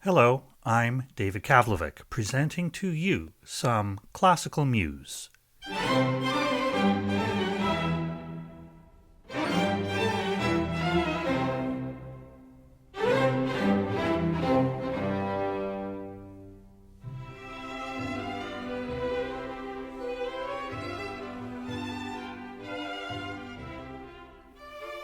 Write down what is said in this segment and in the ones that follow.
Hello, I'm David Cavlovic, presenting to you some Classical Muse.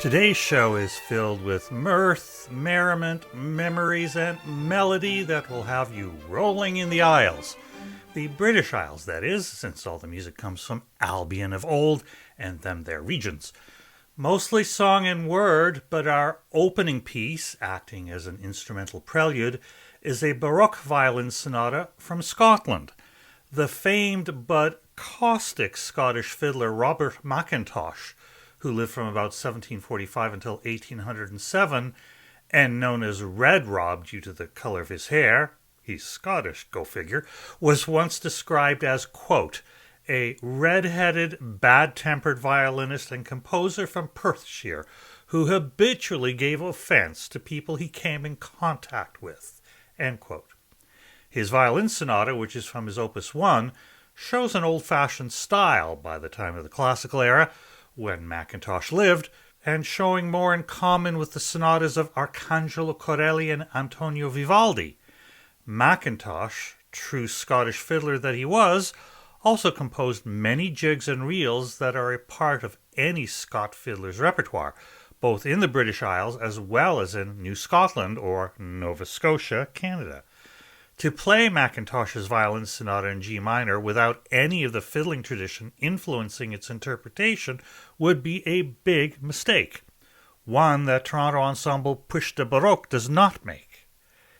Today's show is filled with mirth, merriment, memories, and melody that will have you rolling in the Isles. The British Isles, that is, since all the music comes from Albion of old and them their regions. Mostly song and word, but our opening piece, acting as an instrumental prelude, is a Baroque Violin Sonata from Scotland. The famed but caustic Scottish fiddler Robert Mackintosh, who lived from about 1745 until 1807, and known as Red Rob due to the color of his hair, he's Scottish, go figure, was once described as, quote, a red-headed, bad-tempered violinist and composer from Perthshire who habitually gave offense to people he came in contact with, end quote. His violin sonata, which is from his Opus 1, shows an old-fashioned style by the time of the classical era, when Mackintosh lived, and showing more in common with the sonatas of Arcangelo Corelli and Antonio Vivaldi. Mackintosh, true Scottish fiddler that he was, also composed many jigs and reels that are a part of any Scot fiddler's repertoire, both in the British Isles as well as in New Scotland or Nova Scotia, Canada. To play Mackintosh's violin sonata in G minor without any of the fiddling tradition influencing its interpretation would be a big mistake, one that Toronto ensemble Puirt de Baroque does not make.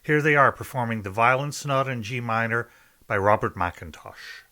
Here they are performing the violin sonata in G minor by Robert Mackintosh.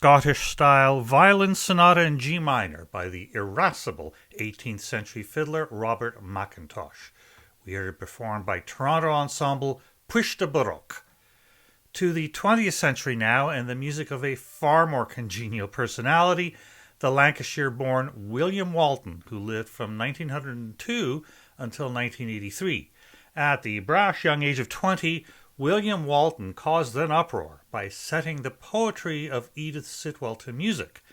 Scottish-style Violin Sonata in G minor by the irascible 18th century fiddler Robert Mackintosh. We heard it performed by Toronto ensemble Puirt Baroque. To the 20th century now, and the music of a far more congenial personality, the Lancashire-born William Walton, who lived from 1902 until 1983. At the brash young age of 20, William Walton caused an uproar by setting the poetry of Edith Sitwell to music,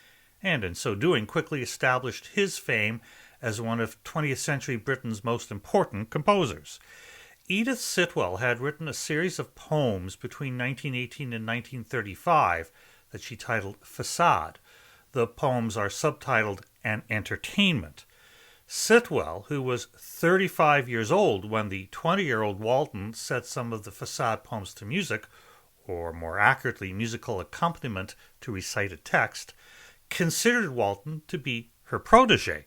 and in so doing quickly established his fame as one of 20th century Britain's most important composers. Edith Sitwell had written a series of poems between 1918 and 1935 that she titled Facade. The poems are subtitled An Entertainment. Sitwell, who was 35 years old when the 20-year-old Walton set some of the Facade poems to music, or more accurately, musical accompaniment to recite a text, considered Walton to be her protege.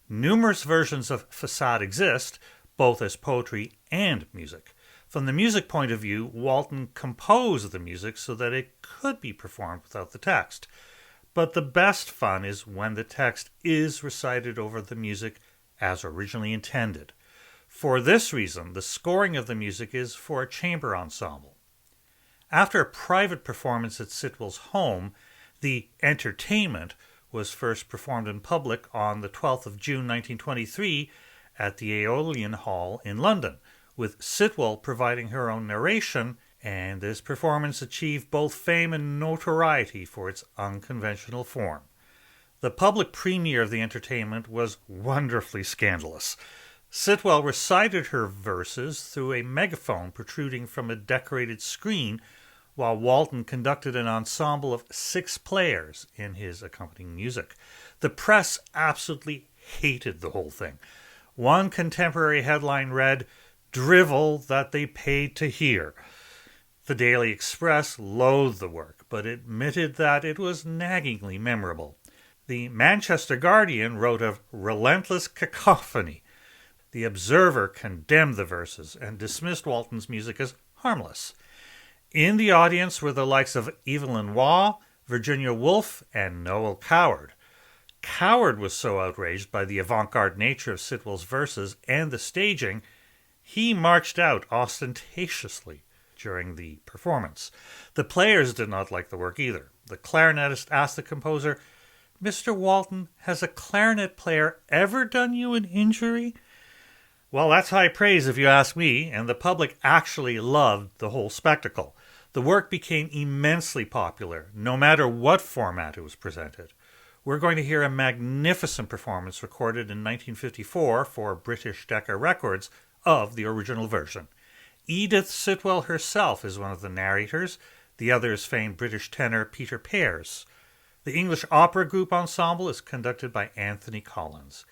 Numerous versions of Facade exist, both as poetry and music. From the music point of view, Walton composed the music so that it could be performed without the text. But the best fun is when the text is recited over the music as originally intended. For this reason, the scoring of the music is for a chamber ensemble. After a private performance at Sitwell's home, the entertainment was first performed in public on the 12th of June 1923 at the Aeolian Hall in London, with Sitwell providing her own narration, and this performance achieved both fame and notoriety for its unconventional form. The public premiere of the entertainment was wonderfully scandalous. Sitwell recited her verses through a megaphone protruding from a decorated screen, while Walton conducted an ensemble of 6 players in his accompanying music. The press absolutely hated the whole thing. One contemporary headline read, "Drivel that they paid to hear." The Daily Express loathed the work, but admitted that it was naggingly memorable. The Manchester Guardian wrote of relentless cacophony. The Observer condemned the verses and dismissed Walton's music as harmless. In the audience were the likes of Evelyn Waugh, Virginia Woolf, and Noel Coward. Coward was so outraged by the avant-garde nature of Sitwell's verses and the staging, he marched out ostentatiously during the performance. The players did not like the work either. The clarinetist asked the composer, "Mr. Walton, has a clarinet player ever done you an injury?" Well, that's high praise if you ask me, and the public actually loved the whole spectacle. The work became immensely popular, no matter what format it was presented. We're going to hear a magnificent performance recorded in 1954 for British Decca Records of the original version. Edith Sitwell herself is one of the narrators. The other is famed British tenor Peter Pears. The English opera group ensemble is conducted by Anthony Collins.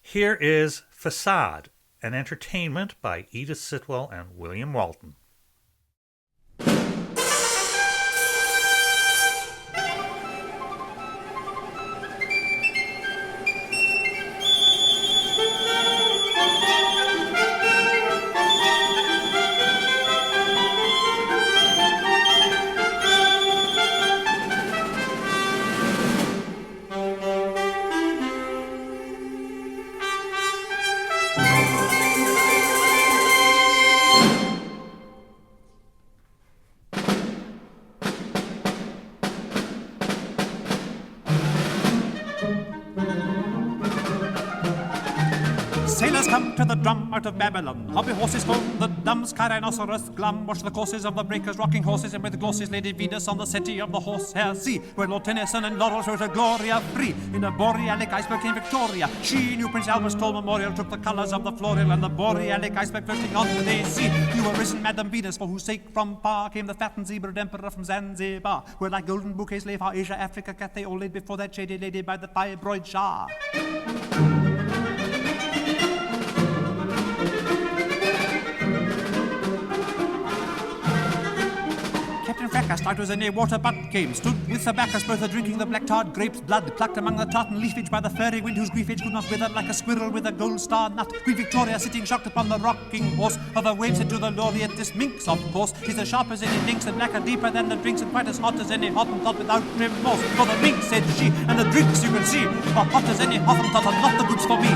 Here is Facade, an entertainment by Edith Sitwell and William Walton. Sailors come to the drum out of Babylon. Hobby horses home, the dumb sky rhinoceros glum. Watch the courses of the breakers, rocking horses, and with the glosses Lady Venus on the city of the horsehair sea, where Lord Tennyson and Laurel wrote a Gloria free. In a borealic iceberg came Victoria. She knew Prince Albert's tall memorial took the colours of the floral and the borealic iceberg floating on the sea. You were risen, Madam Venus, for whose sake from far came the fattened zebraed emperor from Zanzibar, where like golden bouquets lay far Asia, Africa, Cathay, all laid before that shady lady by the fibroid Shah. Fracas stout as any water butt came, stood with the backers both a-drinking the black tarred grapes' blood, plucked among the tartan leafage by the fairy wind, whose griefage could not wither like a squirrel with a gold star nut. Queen Victoria sitting shocked upon the rocking horse of a wave said to the laureate, this minx, of course, is as sharp as any lynx and blacker deeper than the drinks and quite as hot as any Hottentot without remorse. For the minx, said she, and the drinks you can see are hot as any Hottentot and not the goods for me.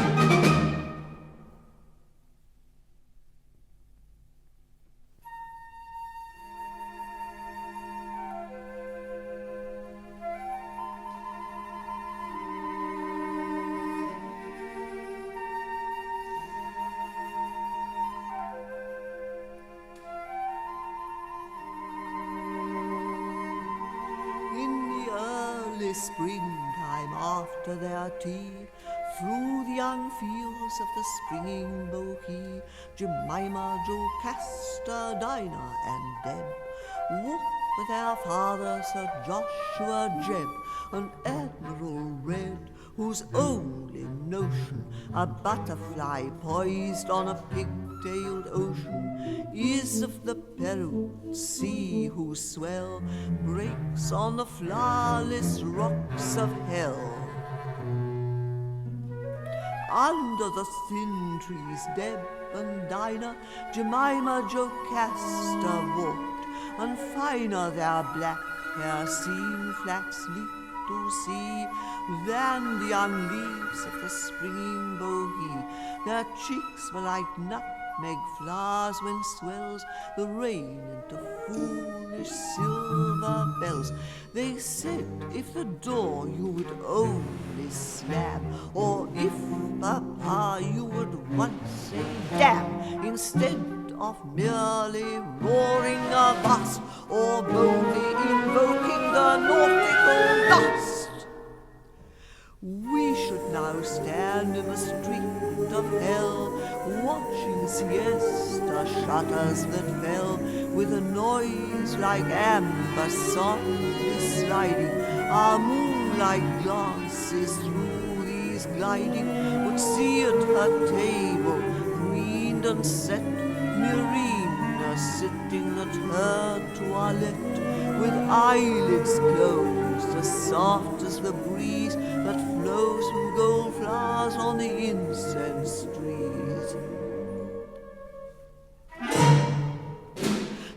Springtime after their tea, through the young fields of the springing Bohea, Jemima, Jocasta, Dinah, and Deb walked with their father, Sir Joshua Jebb, an admiral red, whose only notion, a butterfly poised on a pig-tailed ocean, is of the periled sea whose swell breaks on the flowerless rocks of hell. Under the thin trees, Deb and Dinah, Jemima, Jocasta walked, and finer their black hair seemed flax-leaf to see than the young leaves of the springing Bohea. Their cheeks were like nutmeg flowers when swells the rain into foolish silver bells. They said if the door you would only slam, or if, Papa, you would once say damn, instead of merely roaring avast, or boldly invoking the nautical dust. We should now stand in the street of hell, watching siesta shutters that fell, with a noise like amber softly sliding. Our moonlight glances through these gliding would see at her table, greened and set, Murina sitting at her toilette, with eyelids closed, as soft as the breeze that flows from gold flowers on the incense trees.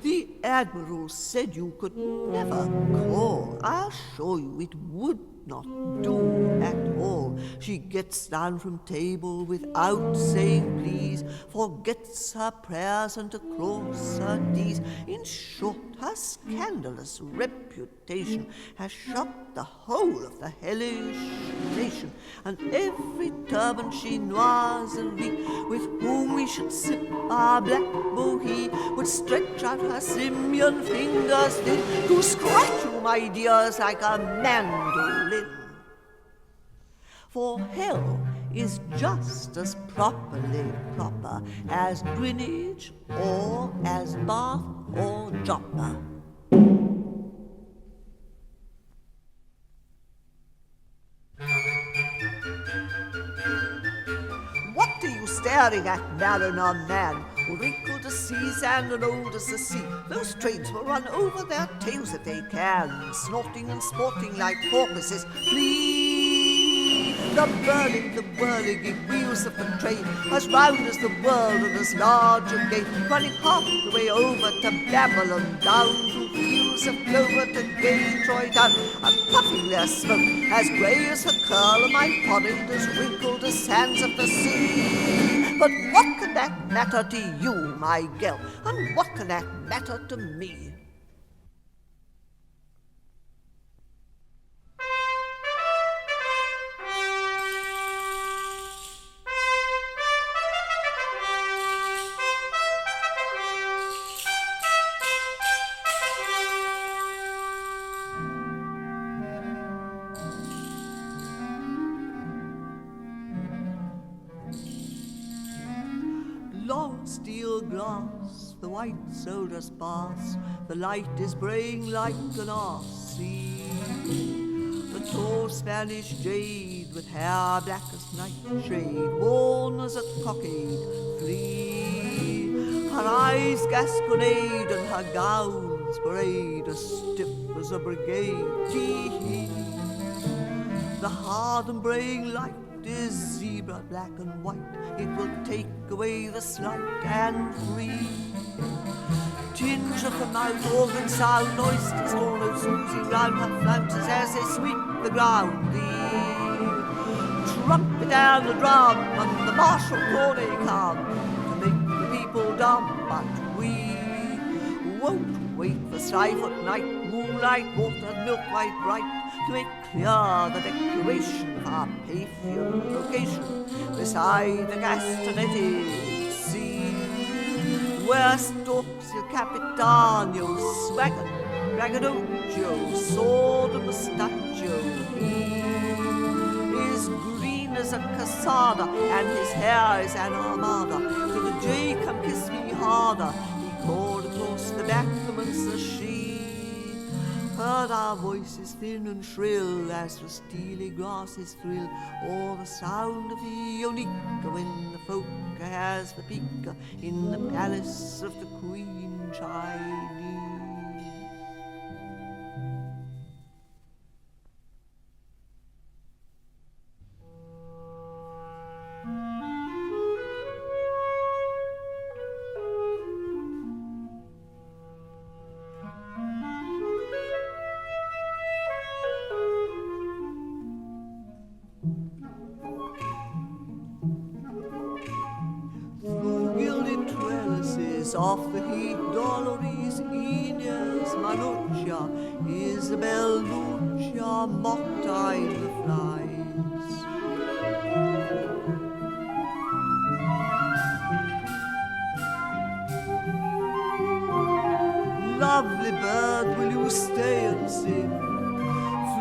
The Admiral said you could never call. I assure you it would not do at all. She gets down from table without saying please, forgets her prayers and across her D's. In short, her scandalous reputation has shocked the whole of the hellish nation, and every turban chinoiserie with whom we should sip our black Bohea would stretch out her simian fingers then to scratch you, my dears, like a mandolin. For hell is just as properly proper as Greenwich or as Bath or Joppa. What are you staring at, mariner man? Wrinkled as sea sand and old as the sea, those trains will run over their tails if they can, snorting and sporting like porpoises. Please, the whirling wheels of the train, as round as the world and as large again, running half the way over to Babylon, down through fields of clover to gay Troy town, and puffing their smoke as grey as the curl of my forehead, as wrinkled as sands of the sea. But what can that matter to you, my girl? And what can that matter to me? Long steel glass, the white soldiers pass, the light is braying like an arse. See the tall Spanish jade with hair black as nightshade, worn as a cockade, flee. Her eyes gasconade and her gown Hussars parade as stiff as a brigade. Tee-hee. The hard and braying light is zebra black and white. It will take away the slight and free. Tinge of the mouth, organ sound, oysters, all notes oozing round her flounces as they sweep the ground. The trumpet and the drum and the martial call they come to make the people dumb, but we won't wait for strife night, moonlight, water, milk white bright, to make clear the declaration of our Paphian location beside the castaneted sea, where stalks Il Capitano, swagger, braggadocio, sword and mustachio. He is green as a cassada, and his hair is an armada. To the J, come kiss me harder, he called across the battlements as she heard our voices thin and shrill as the steely grasses thrill, or the sound of the onika when the folk has the pika in the palace of the Queen Chinese. Off the heat, Dolores, Inez, Manuccia, Isabel, Lucia, mock-tide the flies. Lovely bird, will you stay and sing,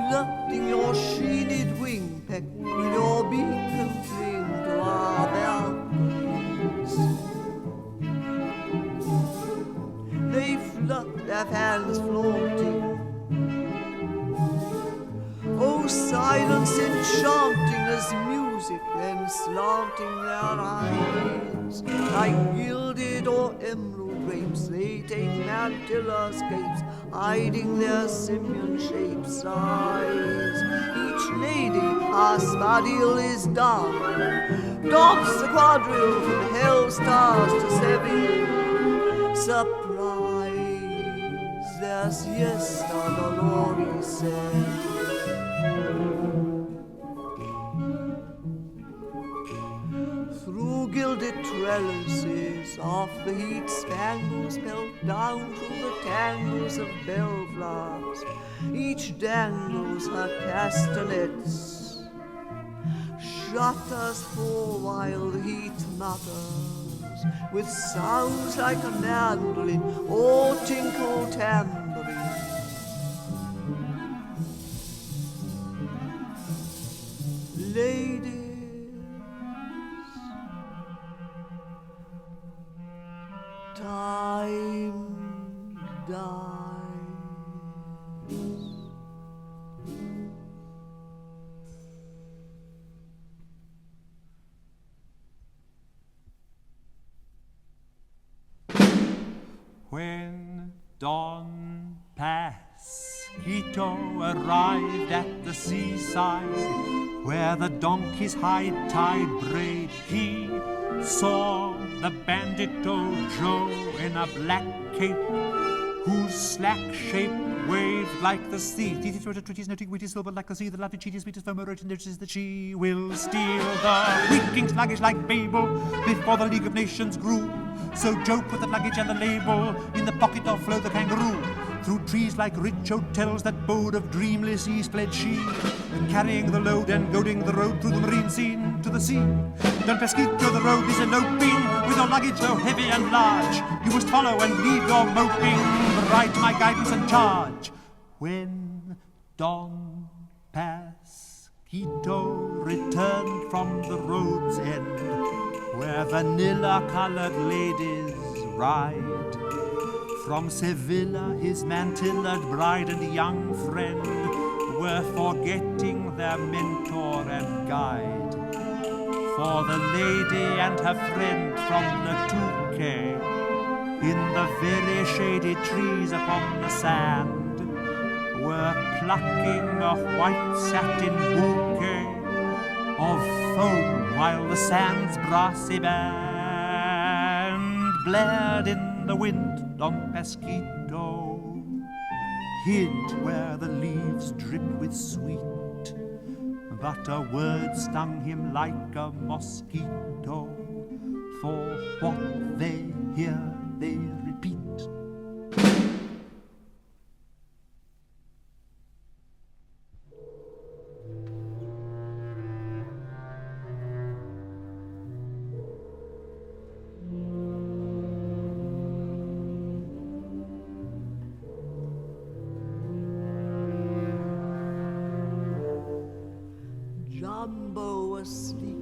flirting your sheened wing peck with your beak and cling to our balconies. They flutter, their fans flaunting. Oh, silence enchanting as music, then slanting their eyes. Like gilded or emerald grapes, they take mantilla scapes, hiding their simian shapes' eyes. Each lady, our spadille is done, dance the quadrille from hell stars to Seville. Surprise, their siesta, Dolores said. Through gilded trellises, off the heat spangles pelt down through the tangles of bellflowers. Each dangles her castanets, shutters fall while the heat mutters, with sounds like a mandolin or tinkle tambourine. Ladies, time dies. When Don Pasquito arrived at the seaside, where the donkeys high-tide braid, he saw the bandito Joe in a black cape, whose slack shape waved like the sea. Teeth throat treaties, no witty silver like the sea. The laughing cheaties, sweetest firm wrote notices that she will steal the weaking sluggish like Babel before the League of Nations grew. So Joe put the luggage and the label in the pocket of Flo the kangaroo. Through trees like rich hotels that bode of dreamless ease fled she, carrying the load and goading the road through the marine scene to the sea. Don Pasquito, the road is eloping, with your luggage so heavy and large. You must follow and leave your moping, ride my guidance and charge. When Don Pasquito returned from the road's end, where vanilla-colored ladies ride, from Sevilla his mantilla'd bride and young friend were forgetting their mentor and guide. For the lady and her friend from Le Touquet in the very shady trees upon the sand, were plucking a white satin bouquet of foam, while the sand's brassy band blared in the wind. Don Pasquito hid where the leaves drip with sweet, but a word stung him like a mosquito. For what they hear, they repeat. Jumbo asleep,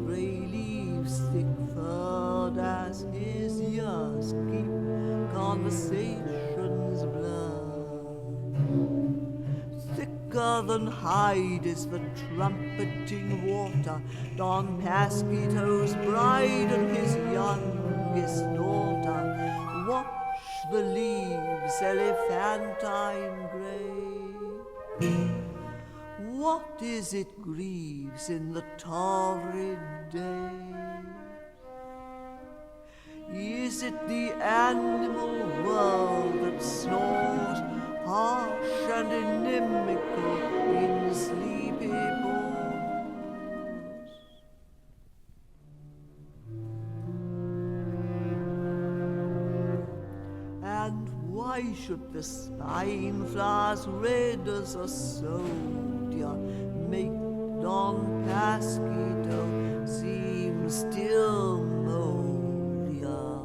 grey leaves thick furred as his ears keep conversations blurred. Thicker than hide is the trumpeting water, Don Pasquito's bride and his youngest daughter. Watch the leaves elephantine grey. What is it grieves in the torrid day? Is it the animal world that snores, harsh and inimical in sleepy pores? And why should the spine flowers red as a soldier make Don Pasquito seem still moldier?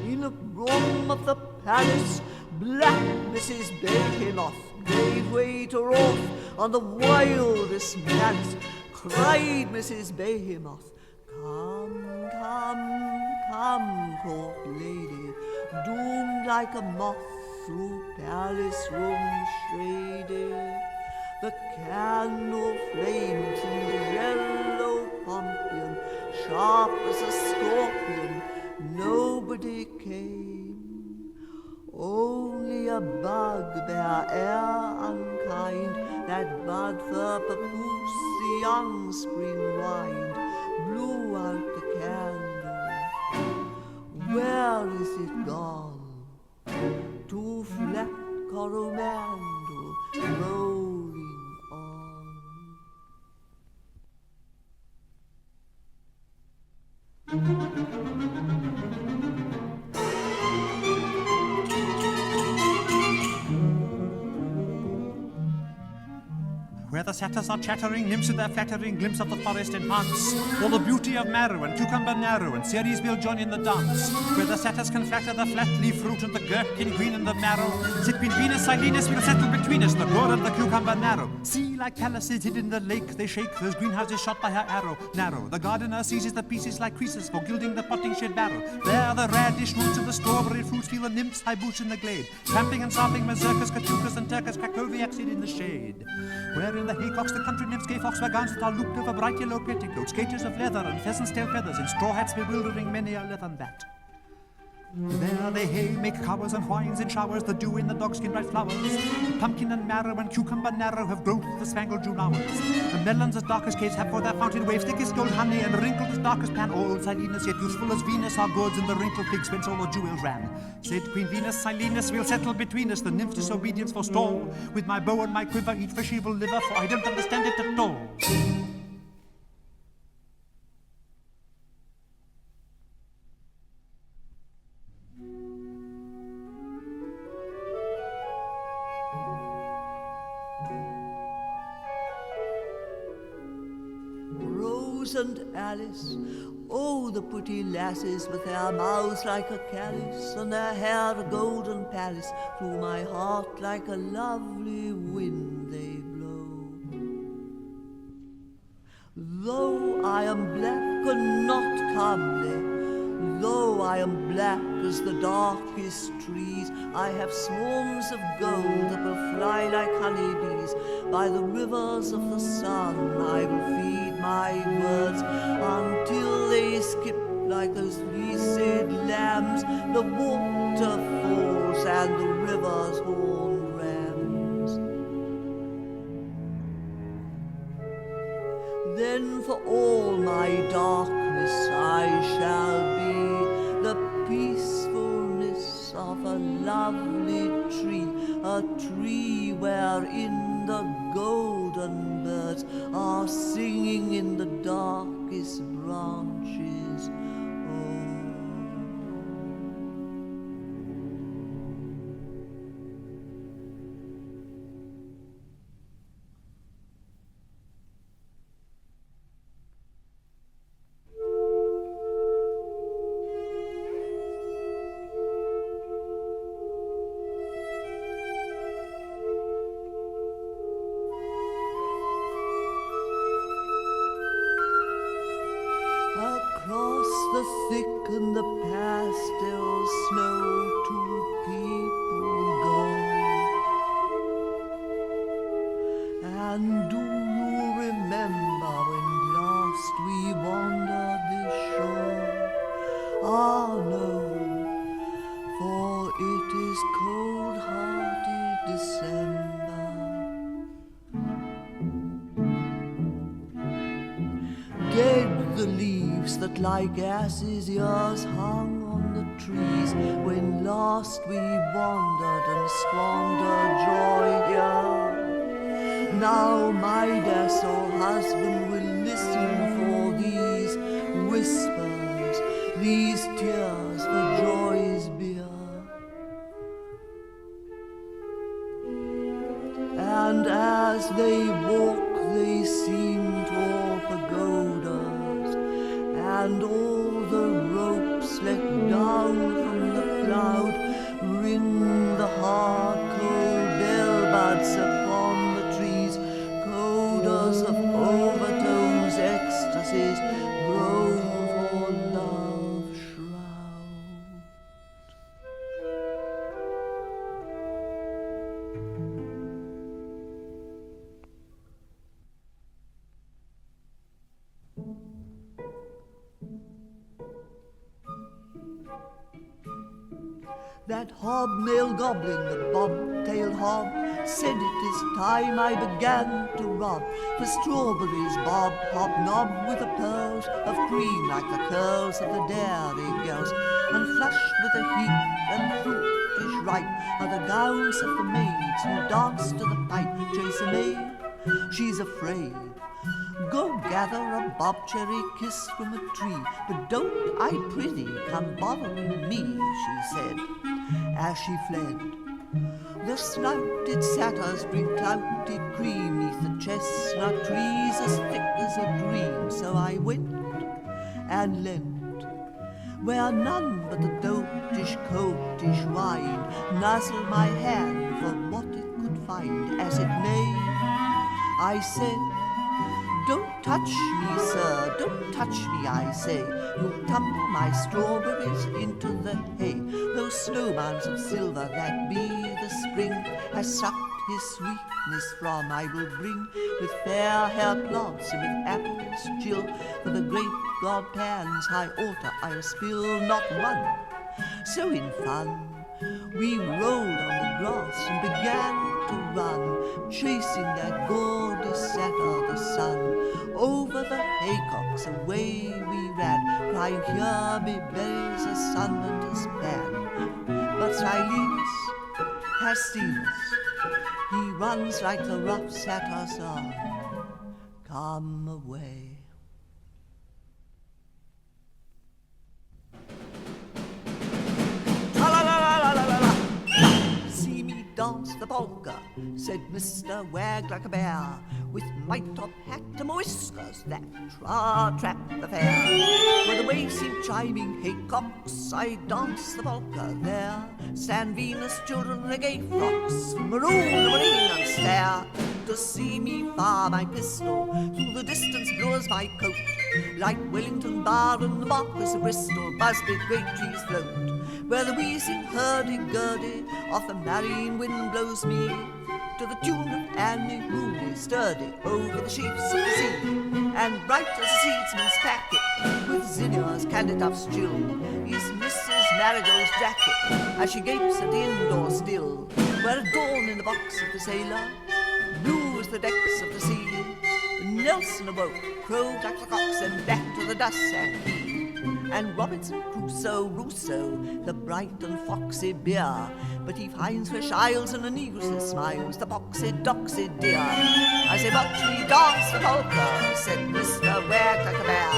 In a room of the palace, black Mrs. Behemoth gave way to wrath on the wildest malice. Cried Mrs. Behemoth, come, come, come, court lady, doomed like a moth through palace rooms shady. The candle flamed in the yellow pompion, sharp as a scorpion. Nobody came, only a bugbear air unkind, that bud for papoose, the young spring wind, blew out the candle. Where is it gone? To flat Coromandel rolling on. Where the satyrs are chattering, nymphs with their flattering glimpse of the forest enhance all the beauty of marrow and cucumber narrow, and Ceres will join in the dance. Where the satyrs can flatter the flat leaf fruit and the gherkin green and the marrow, sit Queen Venus, Silenus will settle between us, the gore and the cucumber narrow. See, like palaces hid in the lake, they shake those greenhouses shot by her arrow narrow. The gardener seizes the pieces like creases for gilding the potting shed barrow. There the radish roots and the strawberry fruits feel the nymphs high boots in the glade, tramping and sampling mazurkas, kachukas and turkas, krakowiaks hid in the shade. Where in the haycocks the country nymphs gay fox gowns that are looped over bright yellow petticoats, gaiters of leather and pheasant's tail feathers, in straw hats bewildering many a leathern bat. There they hay make cowers and whines in showers, the dew in the dogskin bright flowers. Pumpkin and marrow and cucumber narrow have grown through the spangled June hours. The melons as dark as caves have for their fountain waves thickest gold honey, and wrinkled as dark as pan. Old Silenus yet useful as Venus are goods, and the wrinkled pigs whence all the jewels ran. Said Queen Venus, Silenus will settle between us, the nymphs disobedience forestall. With my bow and my quiver eat fresh evil liver, for I don't understand it at all. And Alice, oh, the pretty lasses with their mouths like a calice and their hair a golden palace, through my heart like a lovely wind they blow. Though I am black and not comely, though I am black as the darkest trees, I have swarms of gold that will fly like honeybees. By the rivers of the sun I will feed my words until they skip like those fleeced lambs, the waterfalls and the river's horned rams. Then for all my darkness I shall be the peacefulness of a lovely a tree wherein the golden birds are singing in the darkest branches. The thick and the pastel snow, two people go. And do you remember when last we wandered this shore? Ah, no, for it is cold-hearted December. Dead the leaves that like asses' ears hung on the trees when last we wandered and squandered joy here. Now my docile husband will listen for these whispers, these tears for joy's beer. And as they walk they seem tall pagodas, and all the ropes let down from the cloud ring the hard cold bell buds upon the trees, codas of overtones, ecstasies, groan for love shroud. That hobnail goblin, the bob-tailed hob, said it is time I began to rob for strawberries, bob, hobnob with the pearls of cream like the curls of the dairy girls, and flushed with the heat and fruitish ripe are the gowns of the maids who dance to the pipe. Chase a maid, she's afraid. Go gather a bob-cherry kiss from a tree, but don't, I prithee, come bothering me, she said, as she fled. The snouted satyrs drink clouted cream neath the chestnut trees as thick as a dream, so I went and leant where none but the dotish coltish wine nuzzled my hand for what it could find. As it may, I said, don't touch me, sir, don't touch me, I say. You'll tumble my strawberries into the hay. Those snowmounds of silver that be the spring has sucked his sweetness from, I will bring with fair hair plots and with apples chill. For the great God Pan's high altar I'll spill not one. So in fun we rolled on the grass and began to run, chasing that gorgeous satyr, the sun. Over the haycocks away we ran, crying, here be bells, a sun and a span. But Silenus has seen us, he runs like the rough satyr's on. Come away. Dance the polka, said Mr. Wag like a bear, with my top hat and my whiskers that trap the fair. Where the waves seem chiming haycocks, I dance the polka there. Stand Venus children in their gay frocks, maroon the marine and stare. To see me fire my pistol, through the distance blows my coat. Like Wellington Bar and the Marquis of Bristol, Busby, great trees float, where the wheezing hurdy-gurdy of the marine wind blows me to the tune of Annie Mooney, sturdy over the sheets of the sea, and bright as a seedsman's packet, with zinnias, candytuft chill, is Mrs. Marigold's jacket, as she gapes at the indoor still, where at dawn in the box of the sailor, blue as the decks of the sea, Nelson awoke, crowed like the cocks, and back to the dust sank he. And Robinson Crusoe, Rousseau, the bright and foxy beer, but he finds fresh isles and a negress smiles, the poxy doxy dear. I say, watch me dance the polka, said Mr. Wag like a bear,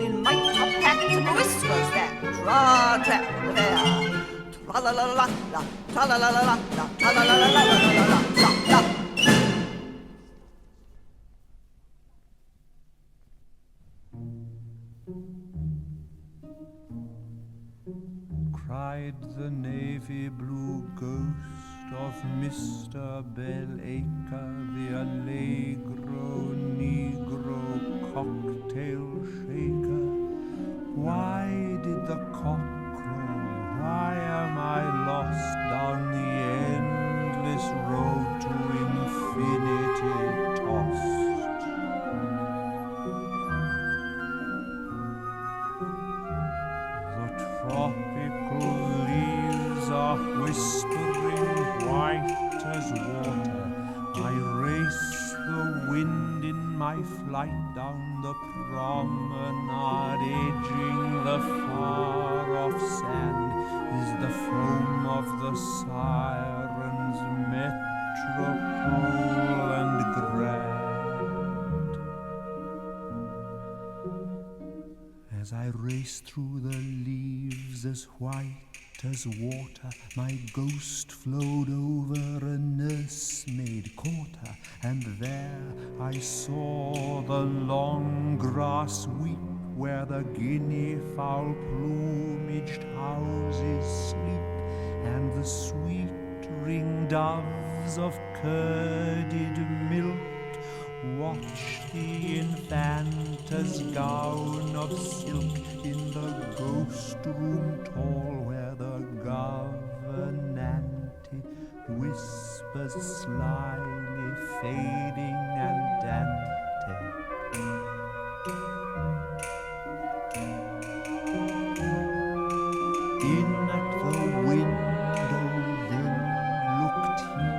in my top hat and whiskers that trap the bear. Tra-la-la-la-la, tra-la-la-la-la, tra-la-la-la-la-la-la-la-la. Cried the navy blue ghost of Mr. Bellacre, the Allegro Negro cocktail shaker. Why did the cock crow? Why am I lost down the endless road to infinity tossed? The tropical leaves are whispering white as water. I race the wind in my flight down the promenade, edging the far-off sand is the foam of the sirens, metropole and grand. As I race through the leaves as white as water, my ghost flowed over a nursemaid quarter, and there I saw the long grass weep where the guinea fowl plumaged houses sleep, and the sweet ring doves of curded milk watch the infanta's gown of silk in the ghost room tall, where the governante whispers slyly, fading andante. In at the window then looked he,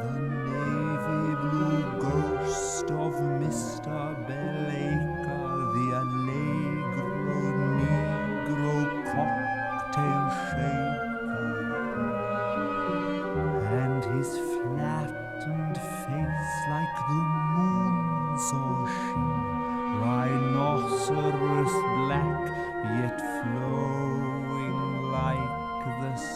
the navy blue ghost of Mr. Bellacre, the Allegro Negro cocktail shaker, and his flattened face like the moon saw she, rhinoceros black, yet flowing like the sea.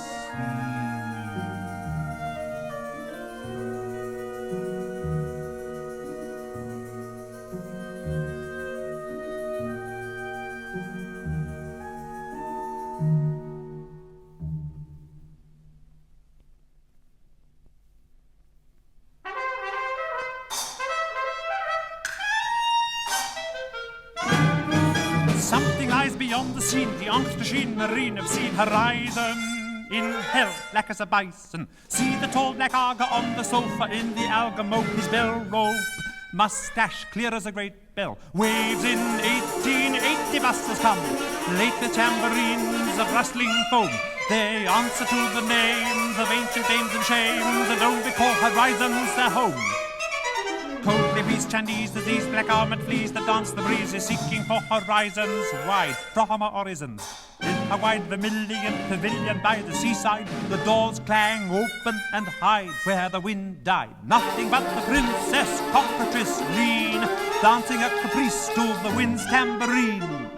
Something lies beyond the scene, the English marine obscene horizon. In hell, black as a bison. See the tall black aga on the sofa in the Allegro, his bell rope, mustache clear as a great bell. Waves in 1880 busters come, late the tambourines of rustling foam. They answer to the names of ancient dames and shames, and don't recall horizons their home. Coldly peace Chinese as these black armored fleas that dance the breeze is seeking for horizons wide from our horizons. In a wide vermilion pavilion by the seaside, the doors clang open and hide where the wind died. Nothing but the princess cockatrice lean, dancing a caprice to the wind's tambourine.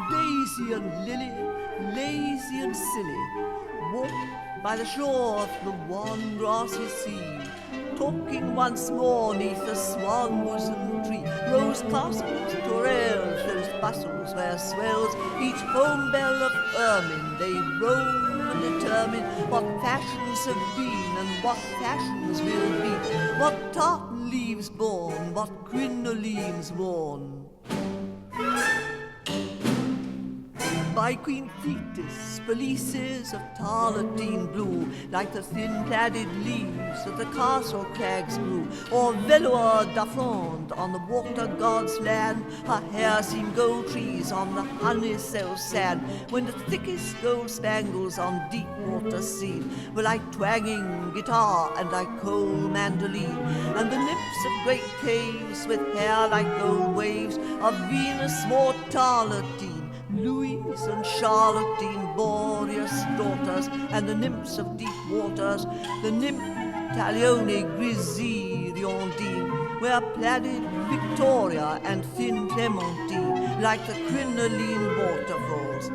Daisy and lily, lazy and silly, walk by the shore of the wan grassy sea, talking once more neath the swan bosom tree. Rose castles, torels, those bustles where swells each home bell of ermine. They roam and determine what fashions have been and what fashions will be, what tartan leaves born, what crinolines worn. By Queen Thetis, pelisses of tarlatan blue, like the thin-plaided leaves that the castle crags grew, or velour d'Affront on the water god's land. Her hair seemed gold trees on the honeysuckle sand, when the thickest gold spangles on deep water seen were like twanging guitar and like cold mandolin, and the nymphs of great caves with hair like gold waves of Venus more tarlatan. Louise and Charlottine, Boreas daughters, and the nymphs of deep waters, the nymph Taglione Grisy Riondine, were plaided Victoria and thin Clementine, like the crinoline waterfalls.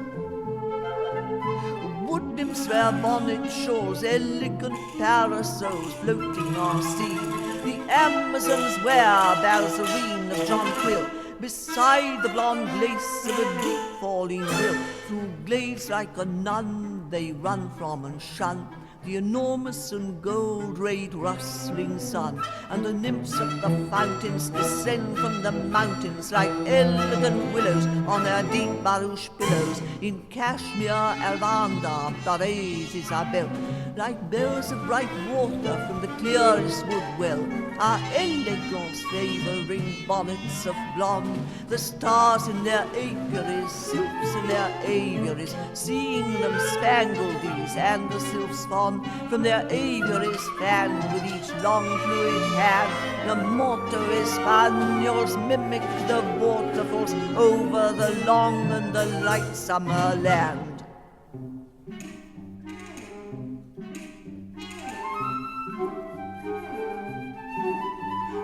Wood nymphs wear bonnet shawls, elegant parasols floating on sea. The Amazons wear balzarine of John Quill, beside the blonde lace of a deep falling rill. Through glades like a nun they run from and shun the enormous and gold-rayed rustling sun, and the nymphs of the fountains descend from the mountains like elegant willows on their deep barouche pillows. In Kashmir, Alvanda, Paris, Isabel, like bells of bright water from the clearest wood well, our elegance favouring bonnets of blonde, the stars in their apiaries, sylphs in their aviaries, seeing them spangle these and the sylphs fawn from their aviaries fanned with each long fluid hand. The mortar Espanols mimic the waterfalls over the long and the light summer land.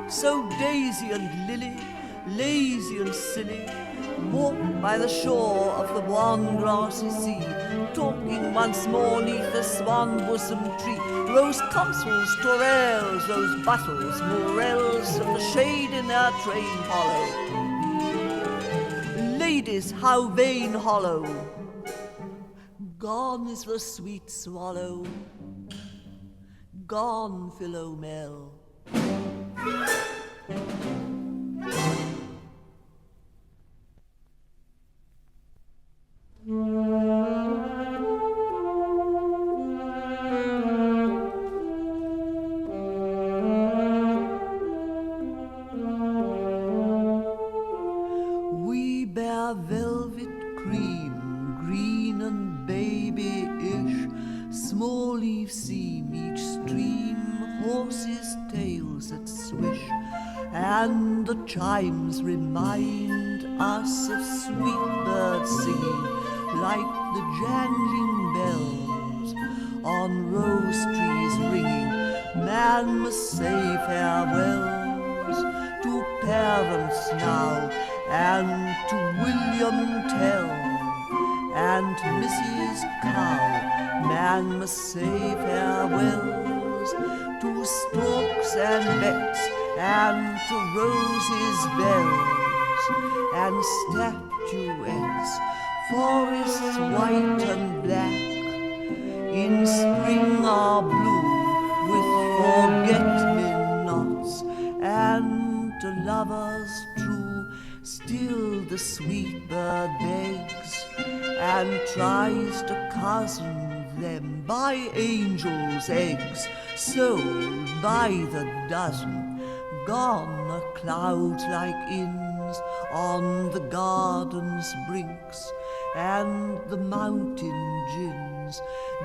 So Daisy and Lily, lazy and silly, walked by the shore of the wan grassy sea, talking once more neath the swan bosom tree. Rose castles, torels, rose battles, morels of the shade in their train hollow. Ladies, how vain hollow! Gone is the sweet swallow, gone Philomel. We bear velvet cream, green and babyish, small leaves seam each stream, horses' tails that swish, and the chimes remind us of sweet birds singing like the jangling bells on rose trees ringing. Man must say farewells to parents now, and to William Tell and Mrs. Cow. Man must say farewells to storks and bets, and to roses' bells, and statuettes, forests white and black, in spring are blue with forget-me-nots, and to lovers true, still the sweet bird begs, and tries to cozen them by angels' eggs, sold by the dozen. Gone are clouds like inns on the garden's brinks, and the mountain gins.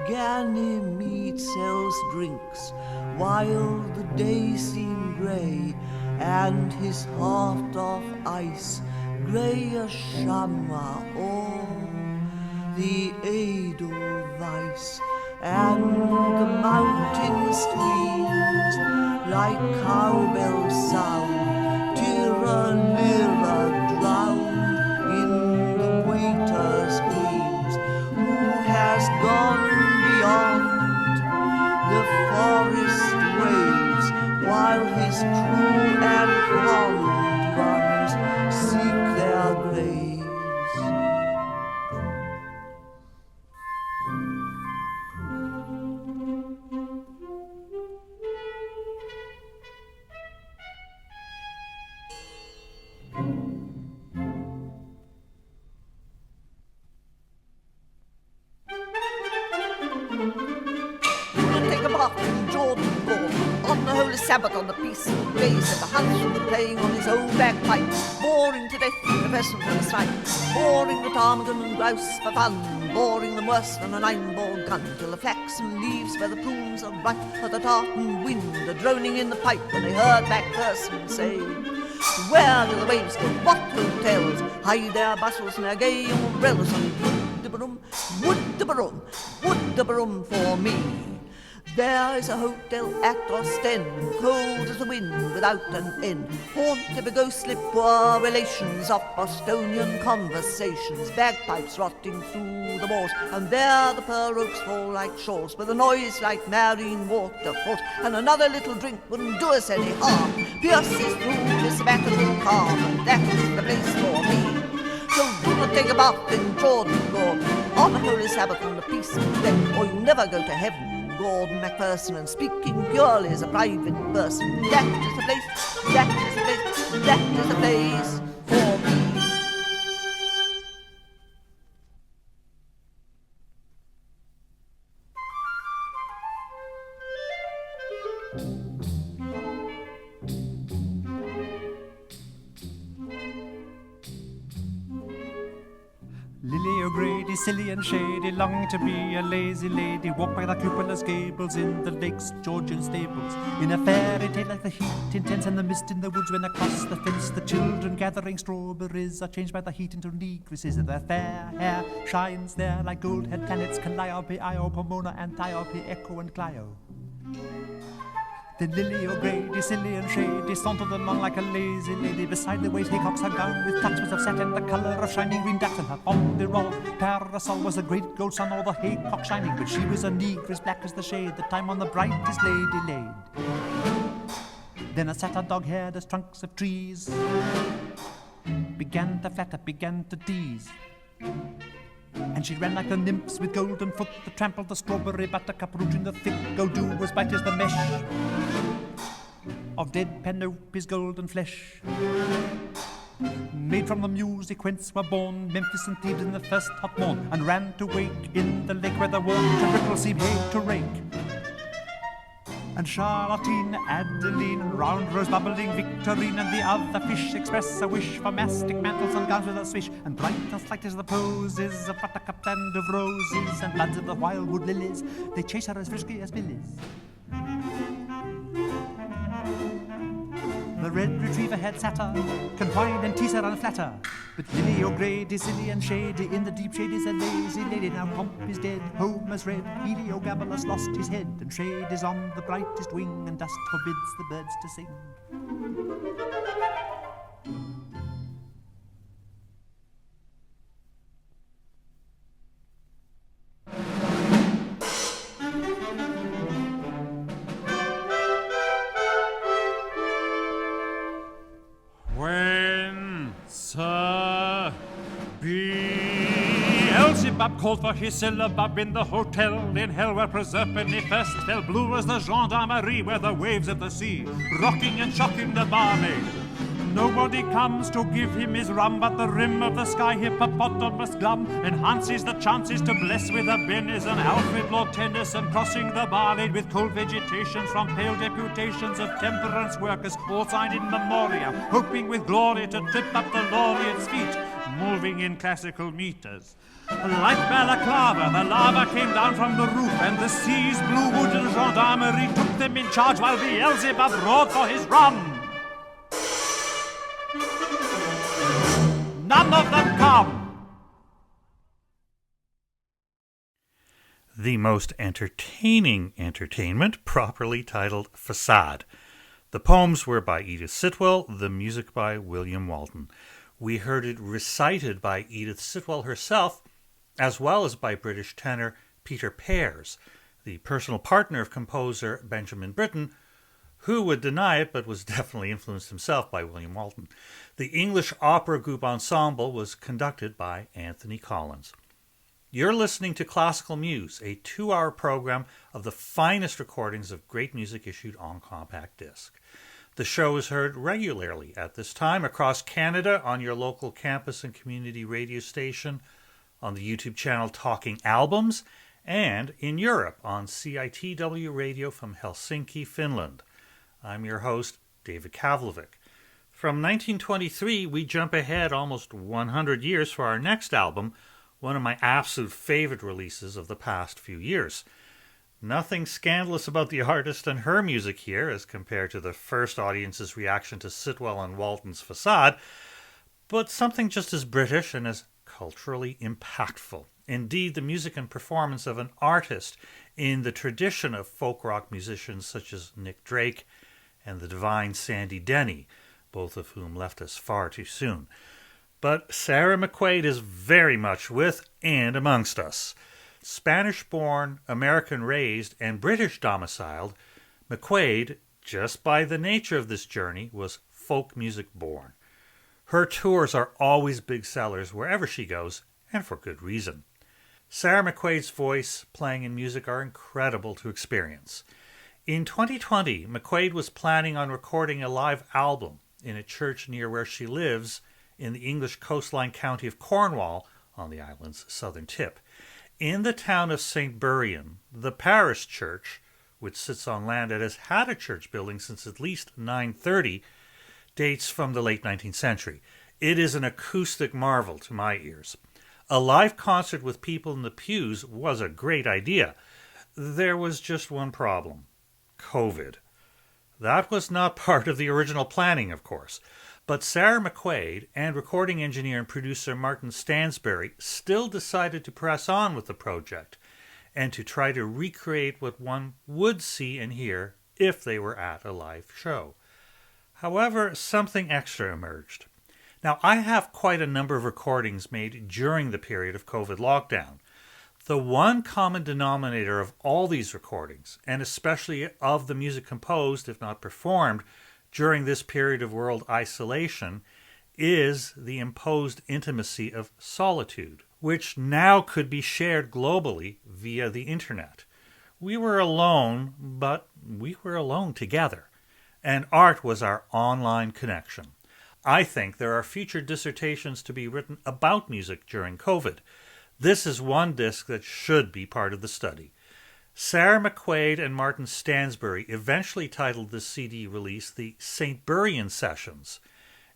Ganymede sells drinks, while the day seemed grey, and his heart of ice, grey as chamois or the Edelweiss, and the mountain streams like cowbell sound, tira-lira drowned in the waiter's gleams. Who has gone beyond the forest waves, while his true and fond ones seek their graves. Sabbath on the peaceful days of the huntsman playing on his own bagpipe, boring to death the pheasant and the snipe, boring the ptarmigan and grouse for fun, boring them worse than a 9-bore gun, till the flaxen leaves where the plumes are ripe, but the tartan wind are droning in the pipe, when they heard Macpherson say, "Where do the waves go? What hotels hide their bustles and their gay umbrellas? And wood-da-barum for me. There is a hotel at Ostend, cold as the wind without an end, haunted by ghostly poor relations of Bostonian conversations, bagpipes rotting through the walls, and there the pearl ropes fall like shawls, with a noise like marine waterfalls, and another little drink wouldn't do us any harm. Pears is through this sabbatical calm, and that's the place for me. So do not take a bath in Jordan, Lord, on a holy Sabbath on the peaceful day, or you'll never go to heaven. Gordon Macpherson, and speaking purely as a private person, that is the place, that is the place, that is the place for me. Lily O'Grady, silly and shady, longing to be a lazy lady, walk by the cupulous gables in the lake's Georgian stables. In a fairy tale like the heat intense and the mist in the woods, when across the fence the children gathering strawberries are changed by the heat into negresses, and their fair hair shines there like gold-head planets, Calliope, Io, Pomona, Antiope, Echo and Clio. Then Lily O'Grady, silly and shady, sauntered along like a lazy lady. Beside the waist hiccups her gown with touches of satin, the colour of shining green daffodil. Her fond-de-roll parasol was a great gold sun, all the haycock shining. But she was a negress black as the shade, the time on the brightest lady laid. Then a satyr dog-haired as trunks of trees began to flatter, began to tease. And she ran like the nymphs with golden foot that trampled the strawberry buttercup root in the thick go-do as bright as the mesh of dead Penelope's golden flesh. Made from the music whence were born Memphis and Thebes in the first hot morn, and ran to wake in the lake where the water ripples seemed hate to rake. And Charlottine, Adeline, round rose bubbling Victorine, and the other fish express a wish for mastic mantles and gowns with a swish, and bright and slight as the poses of buttercups and of roses, and buds of the wildwood lilies, they chase her as frisky as billies. The red retriever had satyr, can whine and tease her and flatter. But Lily O'Grady, silly and shady, in the deep shade is a lazy lady. Now Pomp is dead, home has read, Heliogabalus lost his head, and shade is on the brightest wing, and dust forbids the birds to sing. Beelzebub called for his syllabub in the hotel in hell where Proserpine first fell, blue as the gendarmerie where the waves of the sea rocking and shocking the barmaid. Nobody comes to give him his rum, but the rim of the sky hippopotamus glum enhances the chances to bless with a benison. Alfred Lord Tennyson crossing the barlade with cold vegetation from pale deputations of temperance workers, all signed in memoriam, hoping with glory to trip up the laureate's feet, moving in classical meters. Like balaclava, the lava came down from the roof, and the sea's blue wooden gendarmerie took them in charge while Beelzebub roared for his rum. None of them come. The most entertaining entertainment, properly titled Facade. The poems were by Edith Sitwell, the music by William Walton. We heard it recited by Edith Sitwell herself, as well as by British tenor Peter Pears, the personal partner of composer Benjamin Britten, Who would deny it, but was definitely influenced himself by William Walton. The English opera group Ensemble was conducted by Anthony Collins. You're listening to Classical Muse, a 2-hour program of the finest recordings of great music issued on compact disc. The show is heard regularly at this time across Canada on your local campus and community radio station, on the YouTube channel Talking Albums, and in Europe on CITW Radio from Helsinki, Finland. I'm your host, David Cavlovic. From 1923, we jump ahead almost 100 years for our next album, one of my absolute favorite releases of the past few years. Nothing scandalous about the artist and her music here as compared to the first audience's reaction to Sitwell and Walton's Facade, but something just as British and as culturally impactful. Indeed, the music and performance of an artist in the tradition of folk rock musicians such as Nick Drake and the divine Sandy Denny, both of whom left us far too soon. But Sarah McQuaid is very much with and amongst us. Spanish-born, American-raised, and British-domiciled, McQuaid, just by the nature of this journey, was folk music born. Her tours are always big sellers wherever she goes, and for good reason. Sarah McQuaid's voice, playing, and music are incredible to experience. In 2020, McQuaid was planning on recording a live album in a church near where she lives in the English coastline county of Cornwall on the island's southern tip. In the town of St. Buryan, the parish church, which sits on land that has had a church building since at least 930, dates from the late 19th century. It is an acoustic marvel to my ears. A live concert with people in the pews was a great idea. There was just one problem: COVID. That was not part of the original planning, of course. But Sarah McQuaid and recording engineer and producer Martin Stansbury still decided to press on with the project and to try to recreate what one would see and hear if they were at a live show. However, something extra emerged. Now, I have quite a number of recordings made during the period of COVID lockdown. The one common denominator of all these recordings, and especially of the music composed, if not performed, during this period of world isolation, is the imposed intimacy of solitude, which now could be shared globally via the internet. We were alone, but we were alone together, and art was our online connection. I think there are future dissertations to be written about music during COVID. This is one disc that should be part of the study. Sarah McQuaid and Martin Stansbury eventually titled this CD release the St. Buryan Sessions,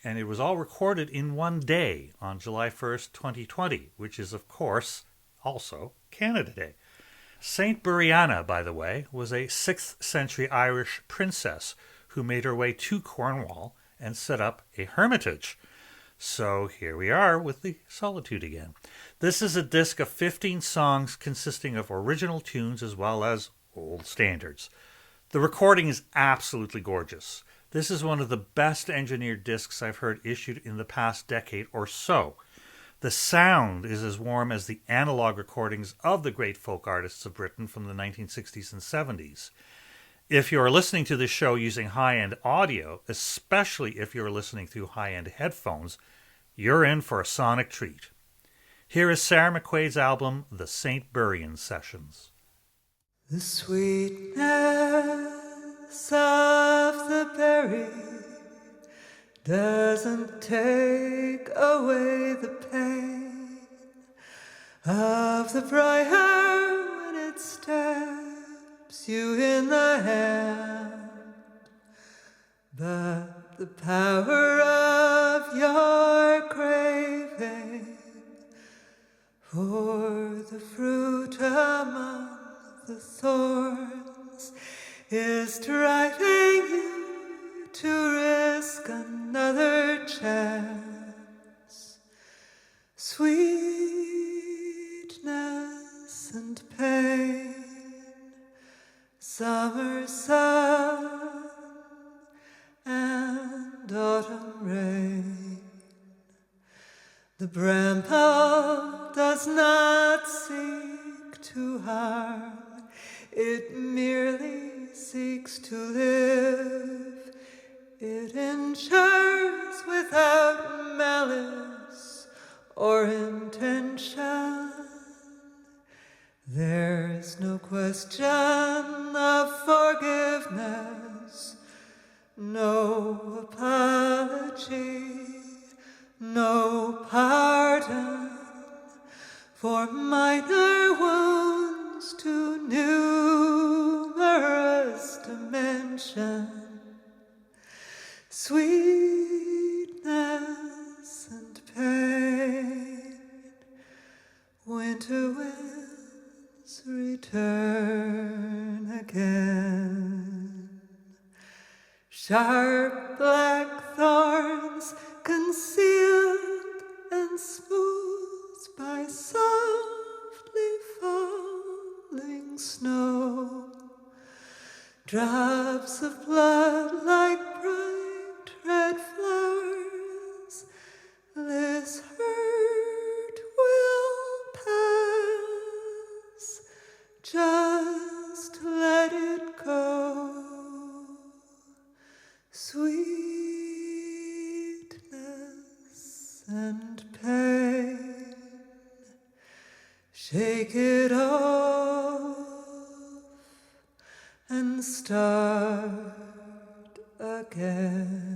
and it was all recorded in one day on July 1st, 2020, which is, of course, also Canada Day. St. Buryan, by the way, was a 6th century Irish princess who made her way to Cornwall and set up a hermitage. So here we are with the Solitude again. This is a disc of 15 songs consisting of original tunes as well as old standards. The recording is absolutely gorgeous. This is one of the best engineered discs I've heard issued in the past decade or so. The sound is as warm as the analog recordings of the great folk artists of Britain from the 1960s and 70s. If you're listening to this show using high-end audio, especially if you're listening through high-end headphones, you're in for a sonic treat. Here is Sarah McQuaid's album, The St. Buryan Sessions. The sweetness of the berry doesn't take away the pain of the briar when it stabs you in the hand, but the power of your craving for the fruit among the thorns is driving you to risk another chance. Sweetness and pain, summer sun and autumn rain. The bramble does not seek to harm, it merely seeks to live, it ensures without malice or intention. There's no question of forgiveness, no apology, no pardon for minor wounds too numerous to mention. Sweetness and pain, winter winds return again. Sharp black thorns concealed and smoothed by softly falling snow. Drops of blood like bright red flowers. This hurt will pass. Just let it go. Sweetness and pain, shake it off and start again.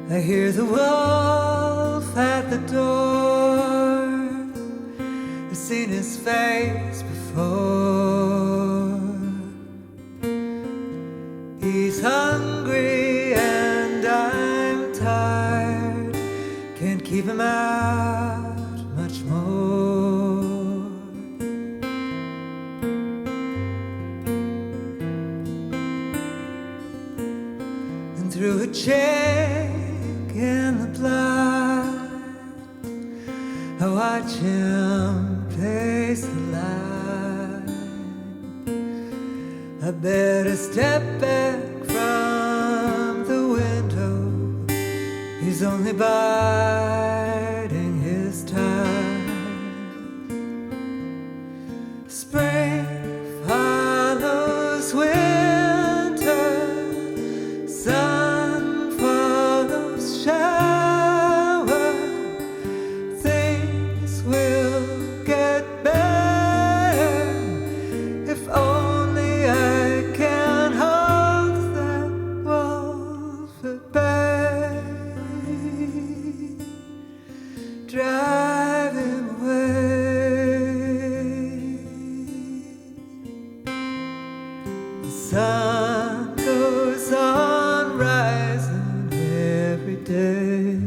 I hear the wolf at the door. I've seen his face before. He's hungry and I'm tired. Can't keep him out much more. And through a check in the blood, I watch him pace the line. I better step back from the window. He's only biding his time. Spring follows winter, sun follows shower. Things will get better if only I can hold that wolf at bay. Drive him away. The sun goes on rising every day.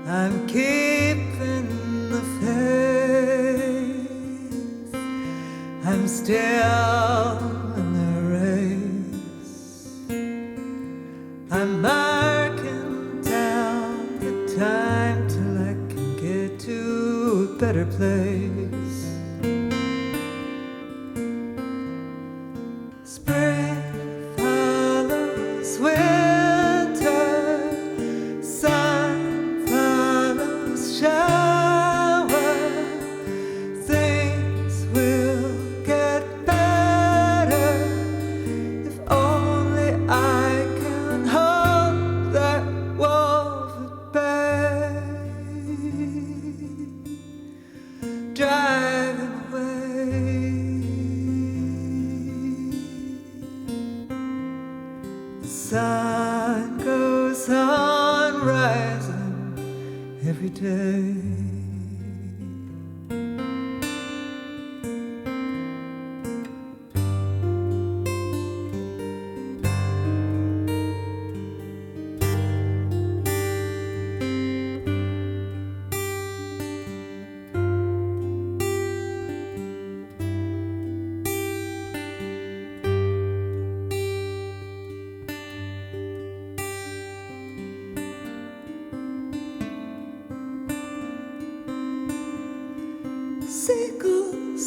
I'm keeping the faith. I'm still in the race. I'm marking down the time till I can get to a better place. Spring follows winter, sun follows shower. Things will get better if only I can hold that wolf at bay. Drive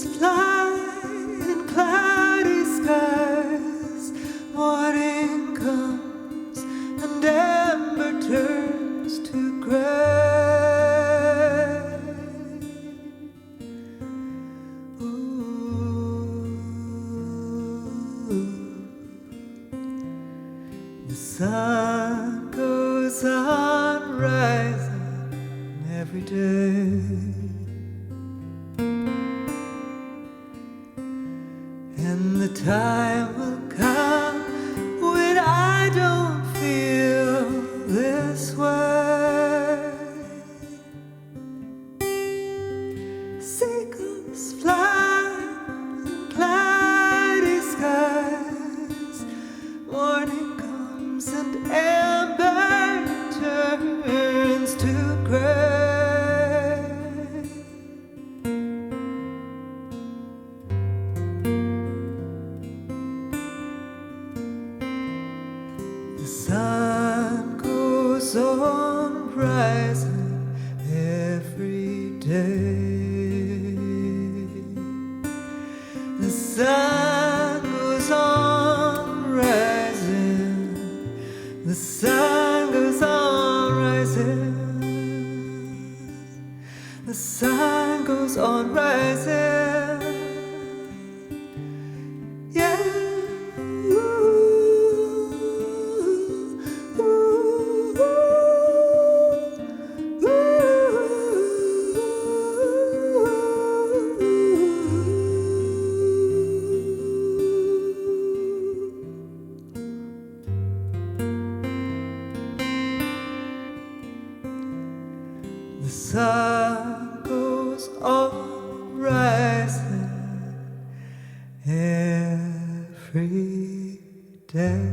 fly in cloudy skies. Morning comes and amber turns to gray. Ooh. The sun goes on rising every day. And the time will come when I don't feel this way. Seagulls fly in cloudy skies. Morning comes and amber turns to gray. The sun goes on rising every day. The sun goes on rising. The sun goes on rising. The sun goes on rising. Yeah. The sun goes on rising every day.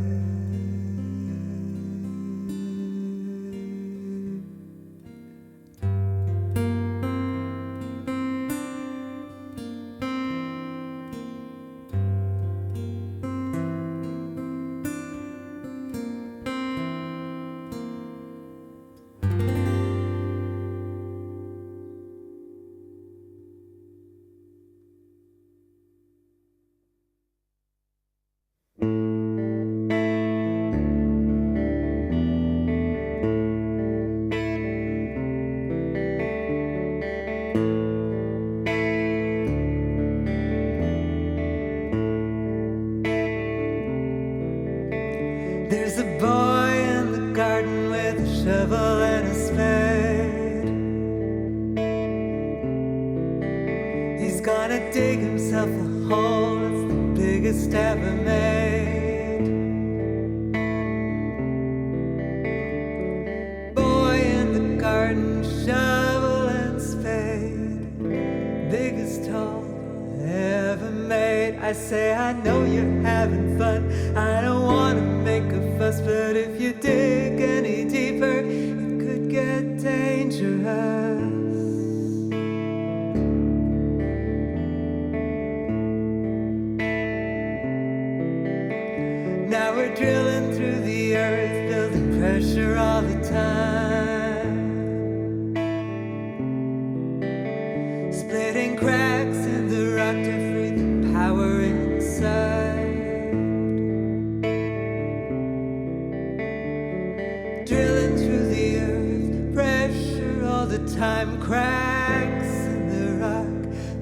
There's a boy in the garden with a shovel and a spade. He's gonna dig himself a hole that's the biggest ever made. Boy in the garden, shovel and spade, biggest hole ever made. I say, I know you're having fun, I don't wanna make a fuss, but if you dig any deeper, it could get dangerous. Now we're drilling through the earth, building pressure all the time, splitting cracks in the rock to free the power inside. Drilling through the earth, pressure all the time, cracks in the rock,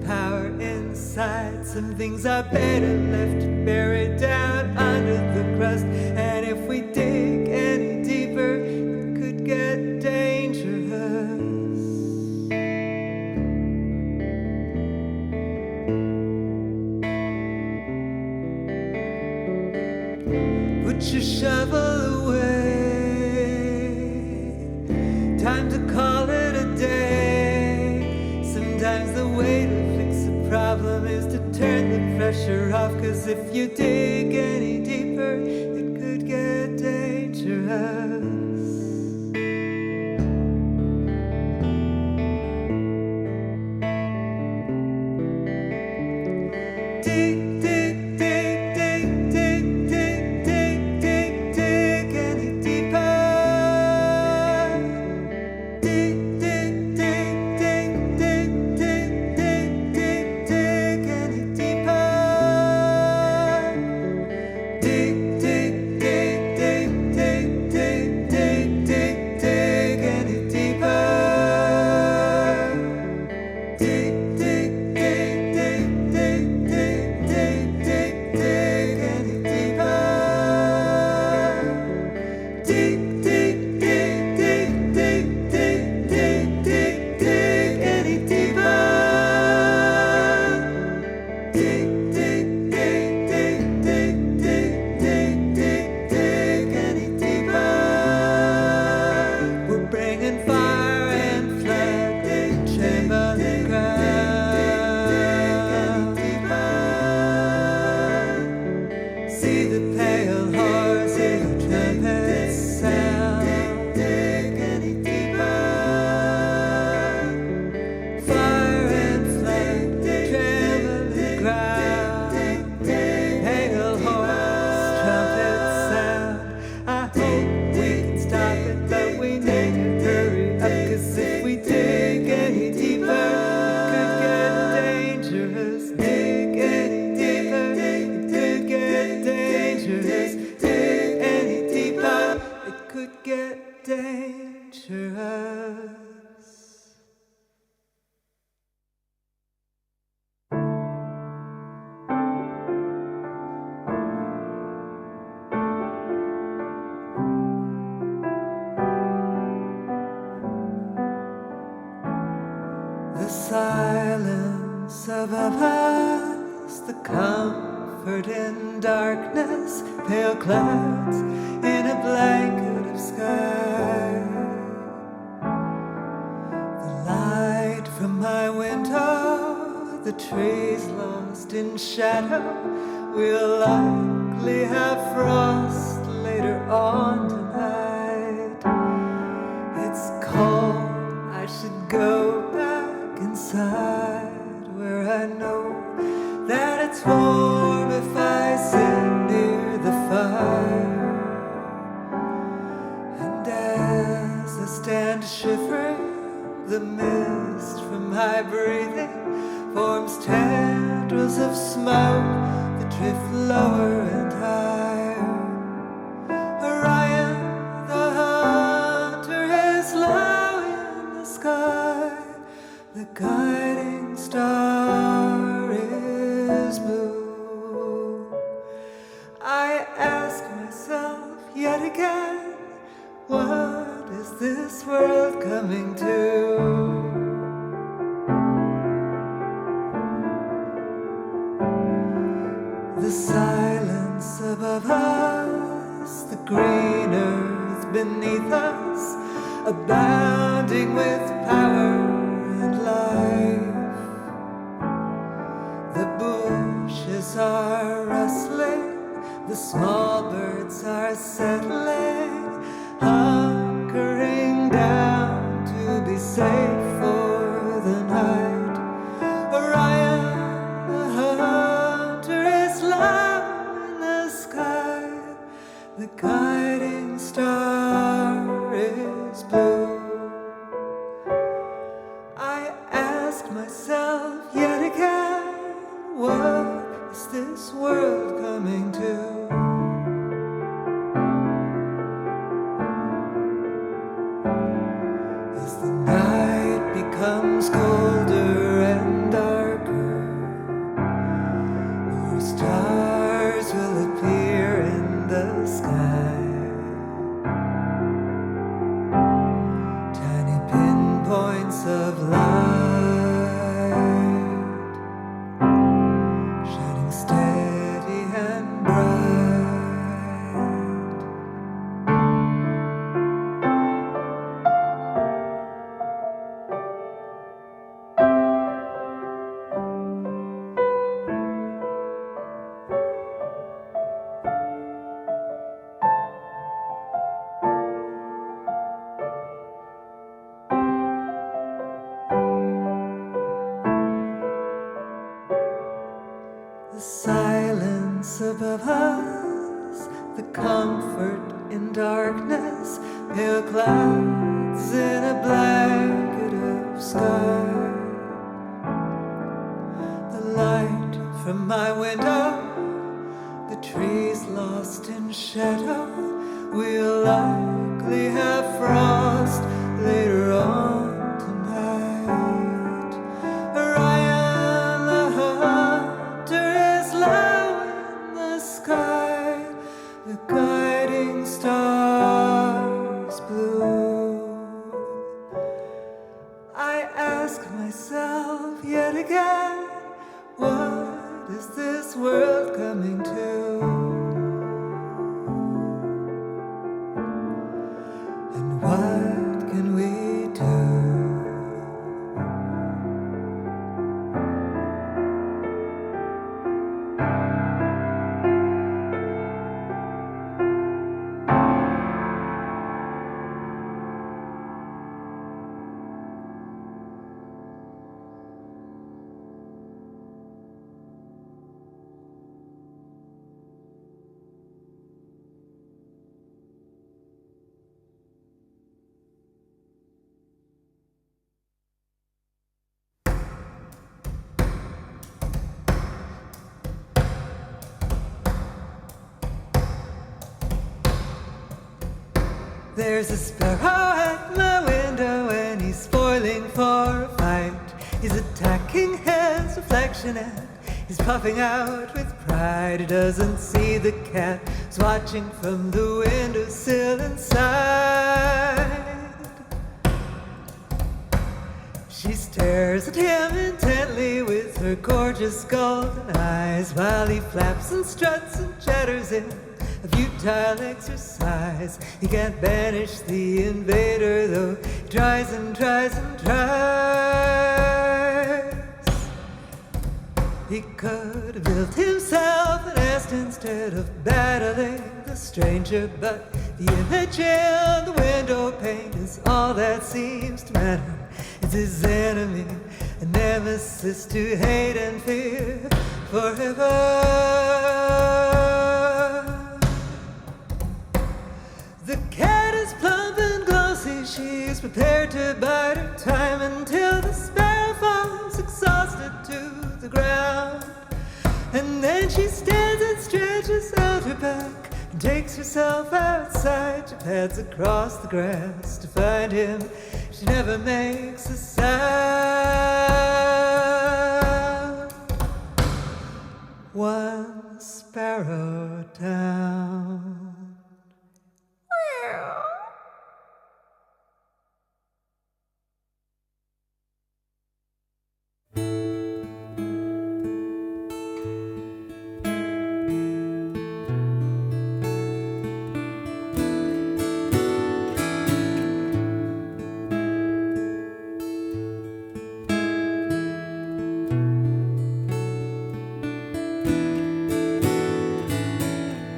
power inside. Some things are better left buried down under the crust, and if we dig any deeper, it could get dangerous. Put your shovel away, time to call it a day. Sometimes the way to fix a problem is to turn the pressure off, 'cause if you dig any deeper, it could get dangerous. Dig, dig, dig, dig, dig, dig, dig, dig, dig any deeper. Dig, dig, dig, dig, dig, dig, dig, dig, dig above us, the comfort in darkness, pale clouds in a blanket of sky. The light from my window, the trees lost in shadow, we'll likely have frost later on tonight. It's cold, I should go back inside, where I know that it's warm if I sit near the fire. And as I stand shivering, the mist from my breathing forms tendrils of smoke that drift lower and higher. Orion, the hunter, is low in the sky. The guiding star is blue. I ask myself yet again, what is this world coming to? The silence above us, the green earth beneath us, abounding with power and life. The bushes are rustling, the small birds are settling, hunkering down to be safe for the night. Orion, the hunter, is low in the sky. The guiding star is blue. I ask myself yet again, what is this world coming to? As the night becomes colder and darker, more stars will appear in the sky. Tiny pinpoints of light, shining steady and bright. The silence above us, the comfort in darkness, pale clouds in a blanket of sky. The light from my window, the trees lost in shadow, we'll likely have frost later on tonight. Orion, the hunter, is low in the sky. The guiding star's blue. I ask myself yet again, what is this world coming to? And what can we do? There's a sparrow at my window and he's spoiling for a fight. He's attacking his reflection and he's puffing out with pride. He doesn't see the cat who's watching from the windowsill inside. She's stares at him intently with her gorgeous golden eyes, while he flaps and struts and chatters in a futile exercise. He can't banish the invader, though he tries and tries and tries. He could have built himself an nest instead of battling the stranger, but the image in the window pane is all that seems to matter. It's his enemy, a nemesis to hate and fear forever. The cat is plump and glossy, she's prepared to bide her time until the sparrow falls exhausted to the ground. And then she stands and stretches out her back and takes herself outside. She pads across the grass to find him. She never makes a sound. One sparrow down.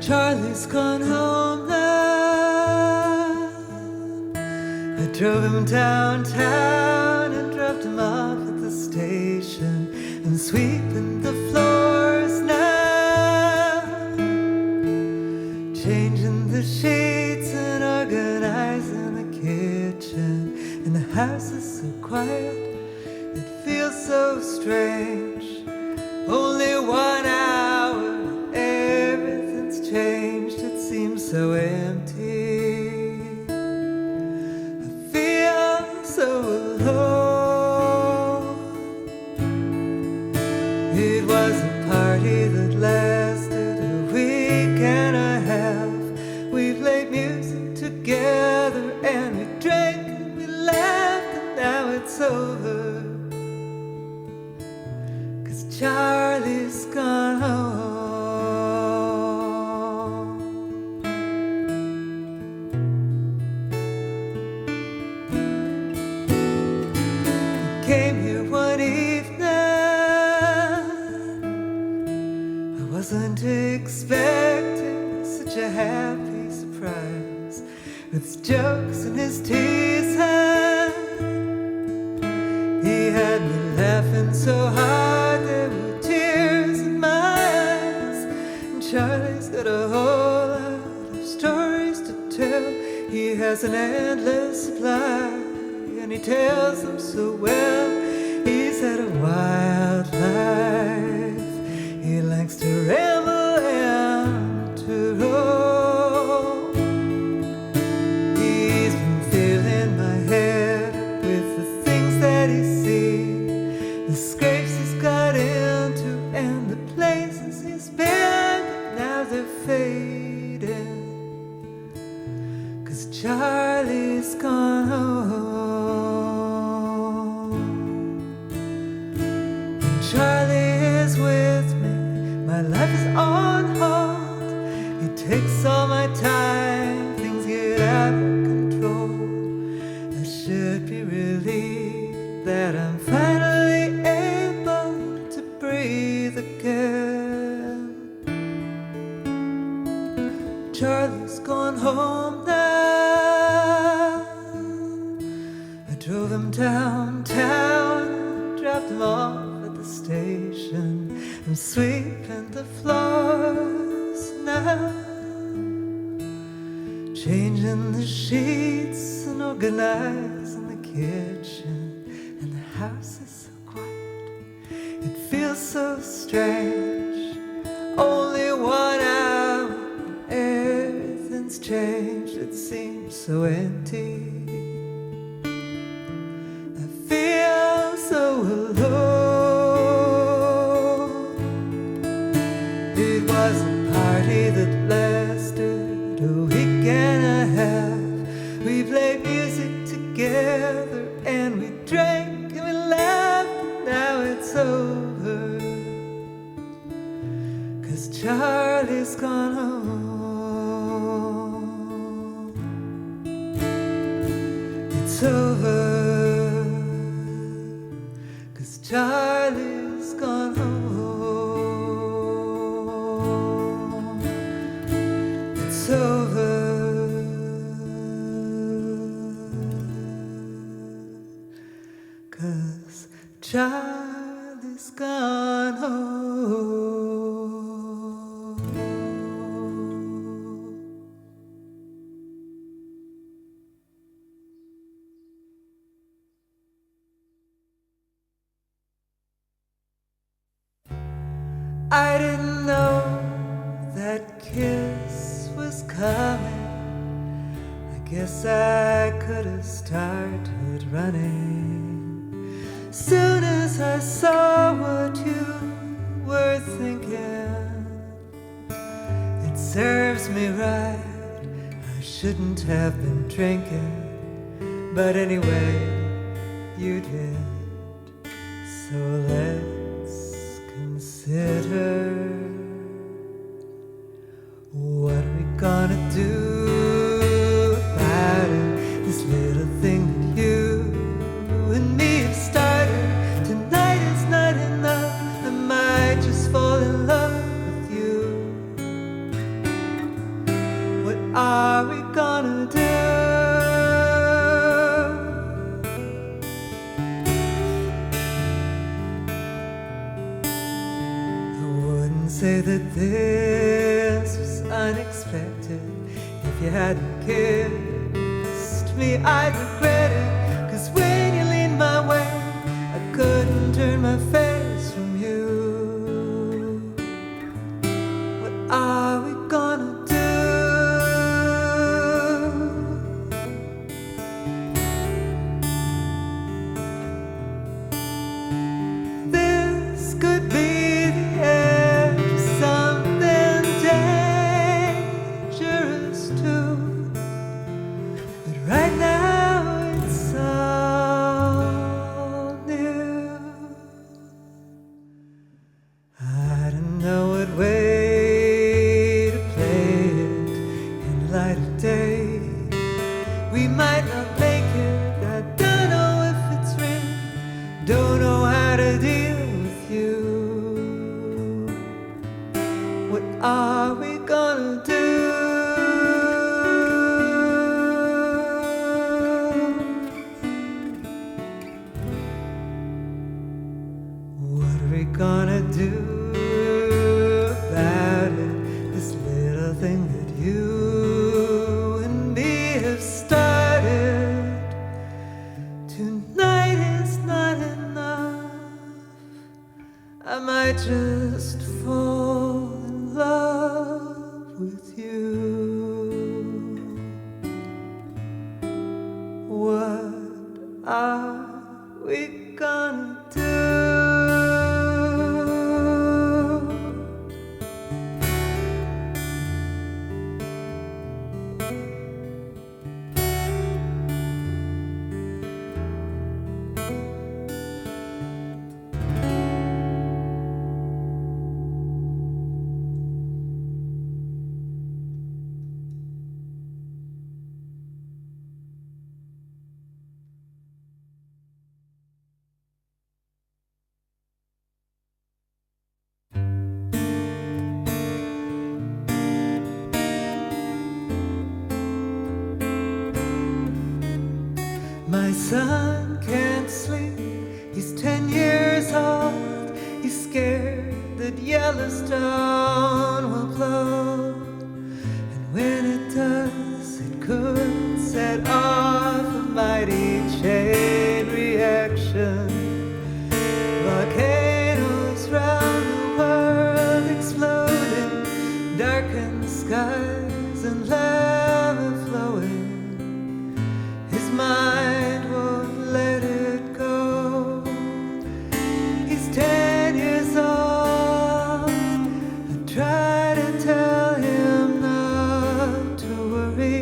Charlie's gone home now. I drove him downtown and dropped him off at the station. I'm sweeping the floors now, changing the sheets and organizing the kitchen. And the house is so quiet, it feels so strange. Only 1 hour, changed, it seems so empty. I feel so alone. It was a party that lasted a week and a half. We played music together and we drank and we laughed, and now it's over, 'cause Charlie's gone home. Came here one evening, I wasn't expecting such a happy surprise. With his jokes and his teasing, he had me laughing so hard there were tears in my eyes. And Charlie's got a whole lot of stories to tell. He has an endless supply, and he tells them so well. He's had a wild life. He likes to ramble and to roam. He's been filling my head up with the things that he's seen, the scrapes he's got into, and the places he's been. But now they're fading, 'cause Charlie's gone home. Charlie is with me, my life is on hold. He takes all my time, things get out of control. I should be relieved that I'm finally able to breathe again. Charlie's gone home now. I drove him downtown, dropped him off station. I'm sweeping the floors now, changing the sheets and organizing the kitchen. And the house is so quiet, it feels so strange. Only 1 hour, everything's changed. It seems so empty. I feel so alone. It was a party that lasted a week and a half. We played music together and we drank and we laughed. Charlie's gone home. It's over, 'cause Charlie's gone home. It's over, 'cause Charlie's gone home. I didn't know that kiss was coming. I guess I could have started running. Soon as I saw what you were thinking, it serves me right. I shouldn't have been drinking, but anyway, you did. So let's consider, what are we gonna do about it? This little thing that you and me have started. Tonight is not enough. I might just fall in love with you. What are we gonna do? Say that this was unexpected. If you hadn't kissed me, I'd regret it. 'Cause when you leaned my way, I couldn't turn my face from you. What are we gonna do? This could be the end. Something dangerous too, but right now it's all new. I don't know what way to play it in the light of day. We might not make it. I don't know if it's real. Don't know how to deal with you. What are we gonna do? What are we gonna do about it? This little thing that you and me have started. Tonight is not enough. I might just fall in love with you. What are we gonna do? My son can't sleep, he's 10 years old. He's scared that Yellowstone will blow, and when it does, it could set off a mighty chain reaction. Volcanoes round the world exploding, darkened skies and lava flowing. His mind won't let it go. He's 10 years old. I try to tell him not to worry.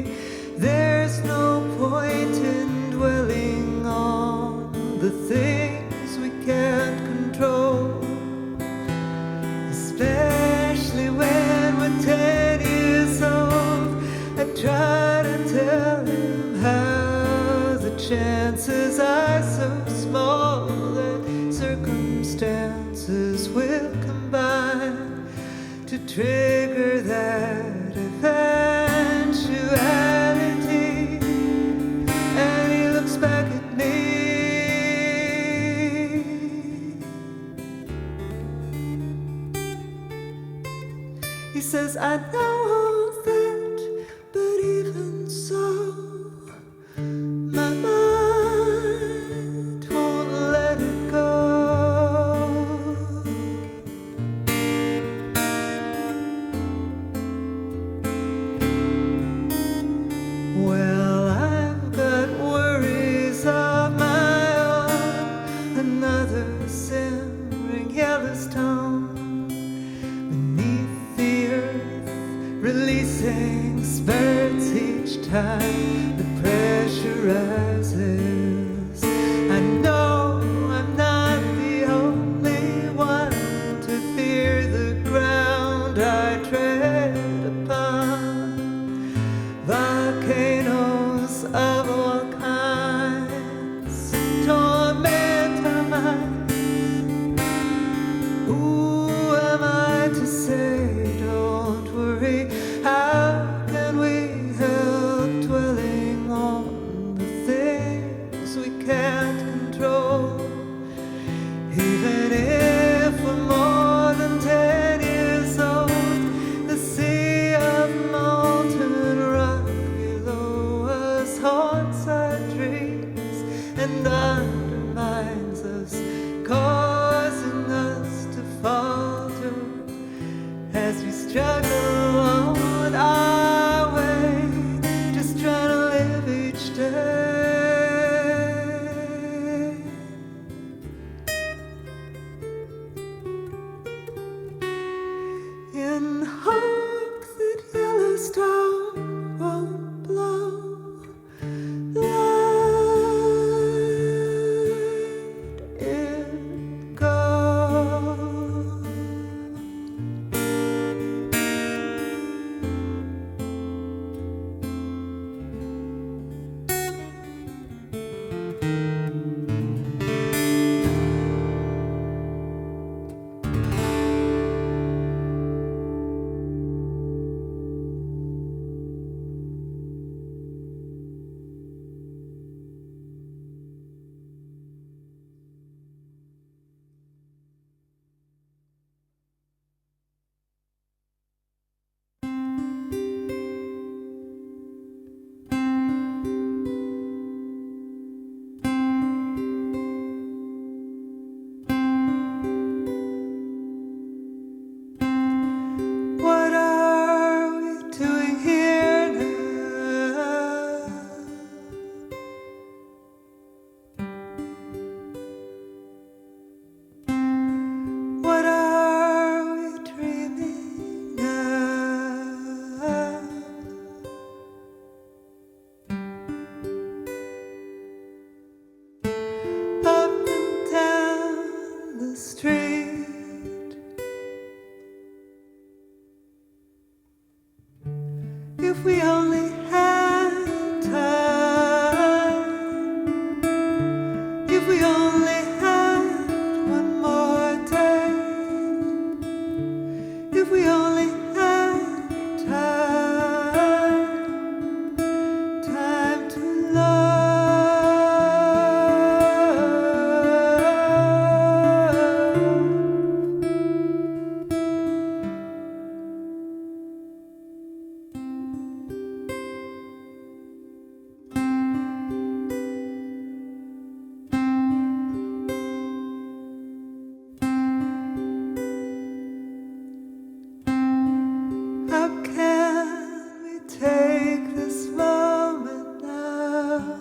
There's no point in dwelling on the things we can't control, especially when combine to trigger that eventuality. And he looks back at me. He says, I know that, but even so, my mind won't let it go. Well, I've got worries of my own, another simmering Yellowstone beneath the earth, releasing spurts each time the pressure rises. I know I'm not the only one to fear the ground I tread upon. Volcanoes of all kinds torment our minds. Who am I to say, don't worry? How can we help dwelling on the things we can't control? Even if we're more than 10 years old, the sea of molten rock below us haunts our dreams and undermines us, causing us to falter as we struggle on our way, just trying to live each day. In hope that Yellowstone won't blow, let it go. What are we doing here now? What are we dreaming now? Up and down the street, if we only had time, if we only had one more day, if we only had time to love. How can we take this moment now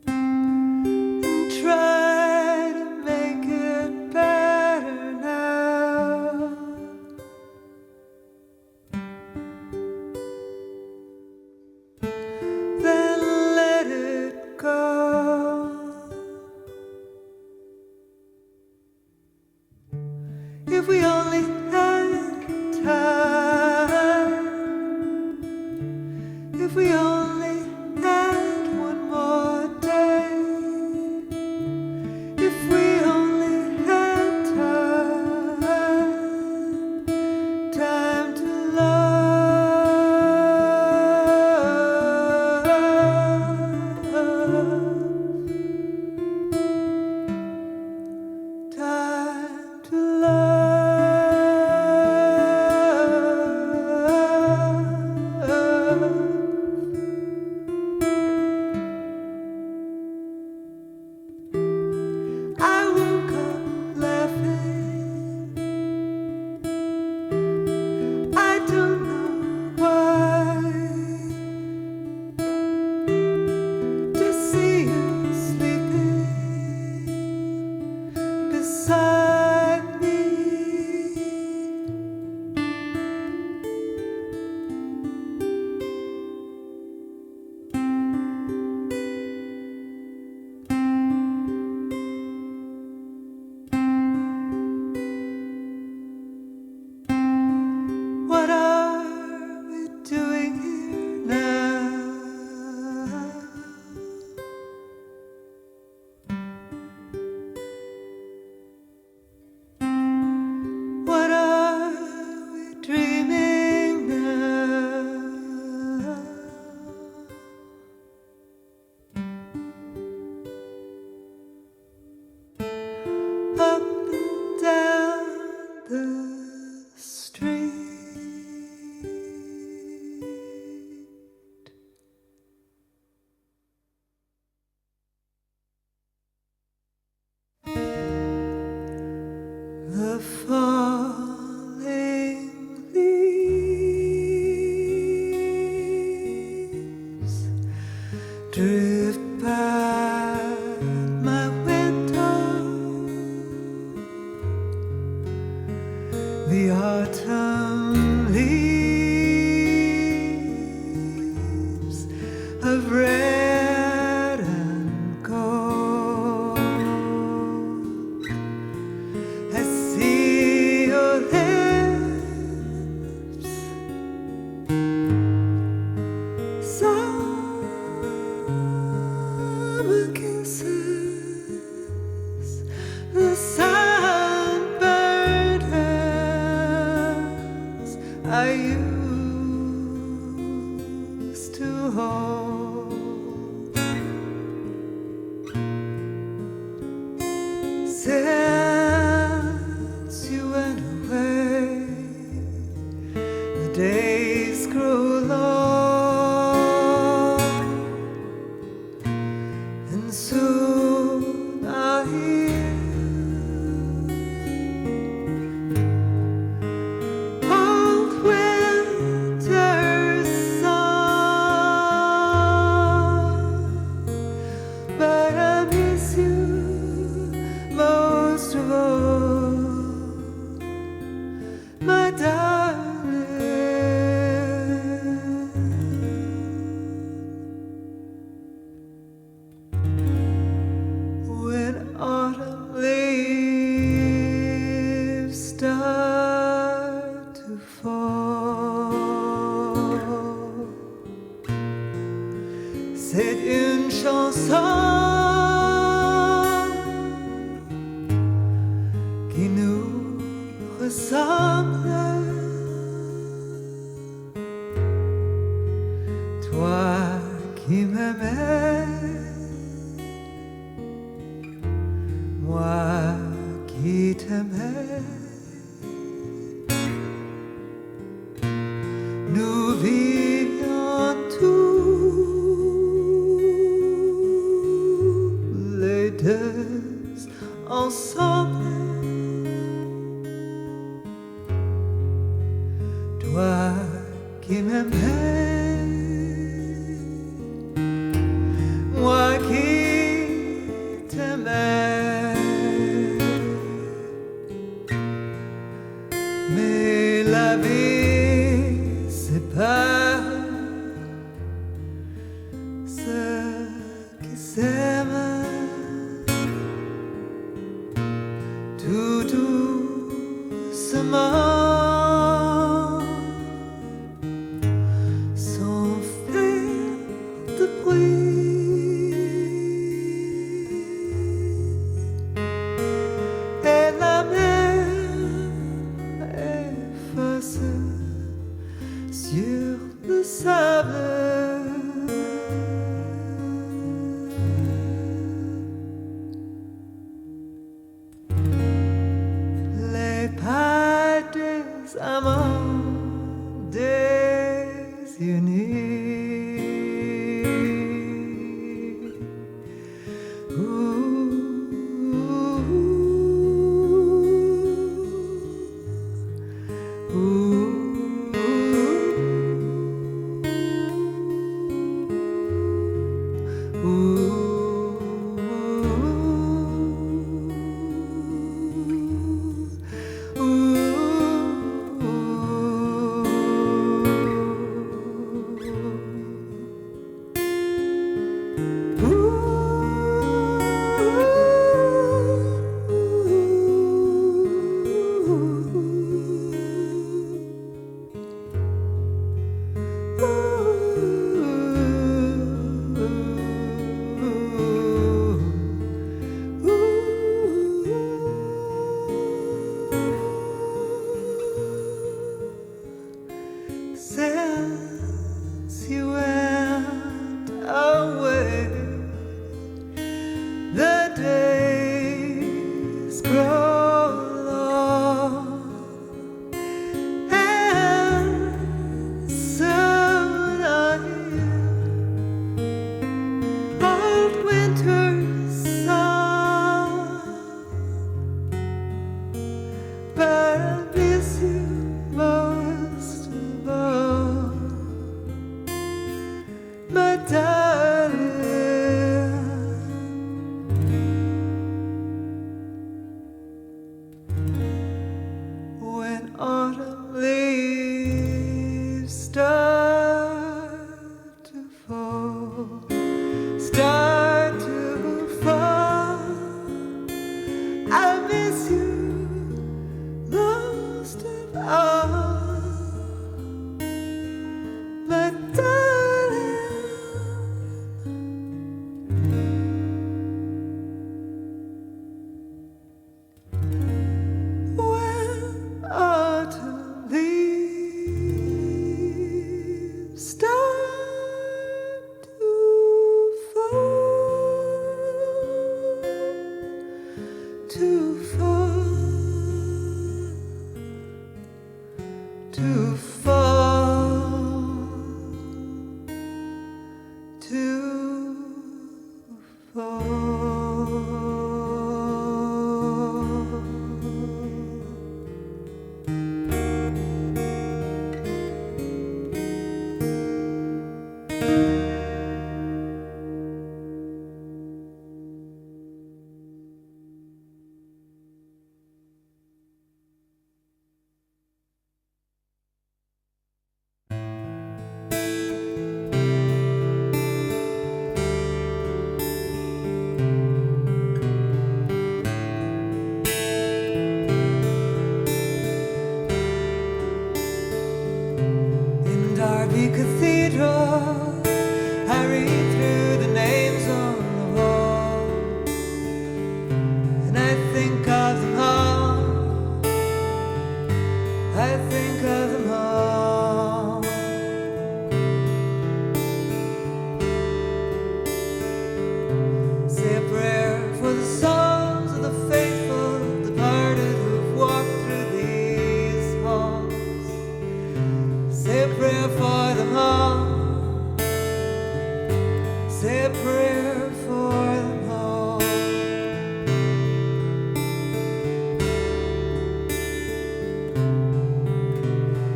and try to make it better now? Then let it go. If we only had time, if we only had one more day, Since you went away, the days grow long, and soon I'll hear old winter's song. But I miss you most of all, my darling. When autumn leaves start to fall, c'est une chanson qui nous ressemble. Toi qui m'aimais, moi qui t'aimais, nous vivions tous les deux ensemble. Toi qui m'aimais, moi qui t'aimais, mais la vie sépare ceux qui s'aiment tout doucement. too far to fall, too far. Cathedral, I read through the names on the wall, and I think of them all, I think of them all. Say a prayer for the souls of the faithful departed who've walked through these halls. Say a prayer for them all. Say a prayer for them all.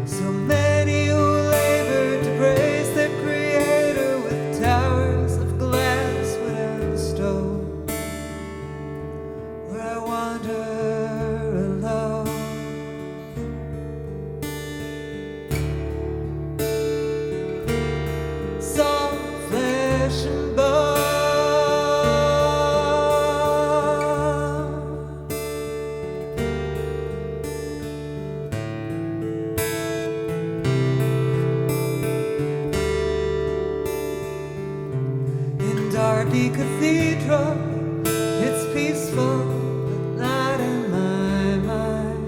So many who labored to praise their Creator with towers of glass, wood and stone, where I wander alone. Flesh and bone, in Derby Cathedral, it's peaceful, but not in my mind.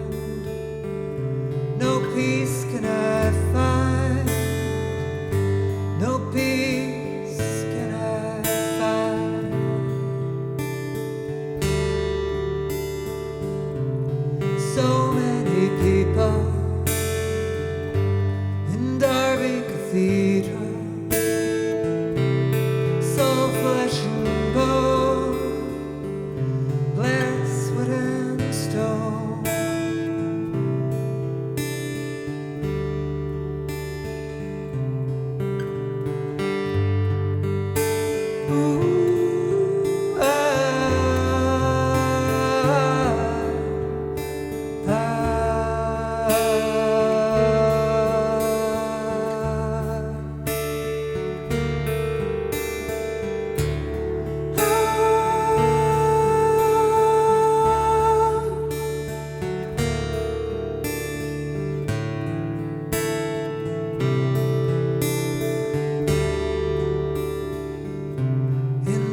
No peace can I find, no peace can I find. So many people in Derby Cathedral, soul, flesh and bone, glass, wood and stone.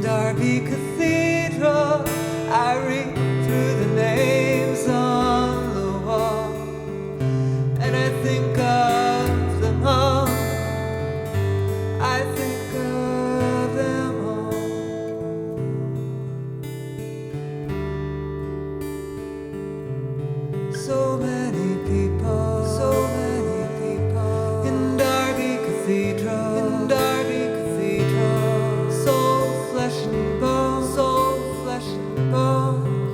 Derby Cathedral, I read through the names on the wall, and I think of them all, I think of them all. So many people in Derby Cathedral, in Derby Cathedral, soul, flesh and bone, soul, flesh and bone.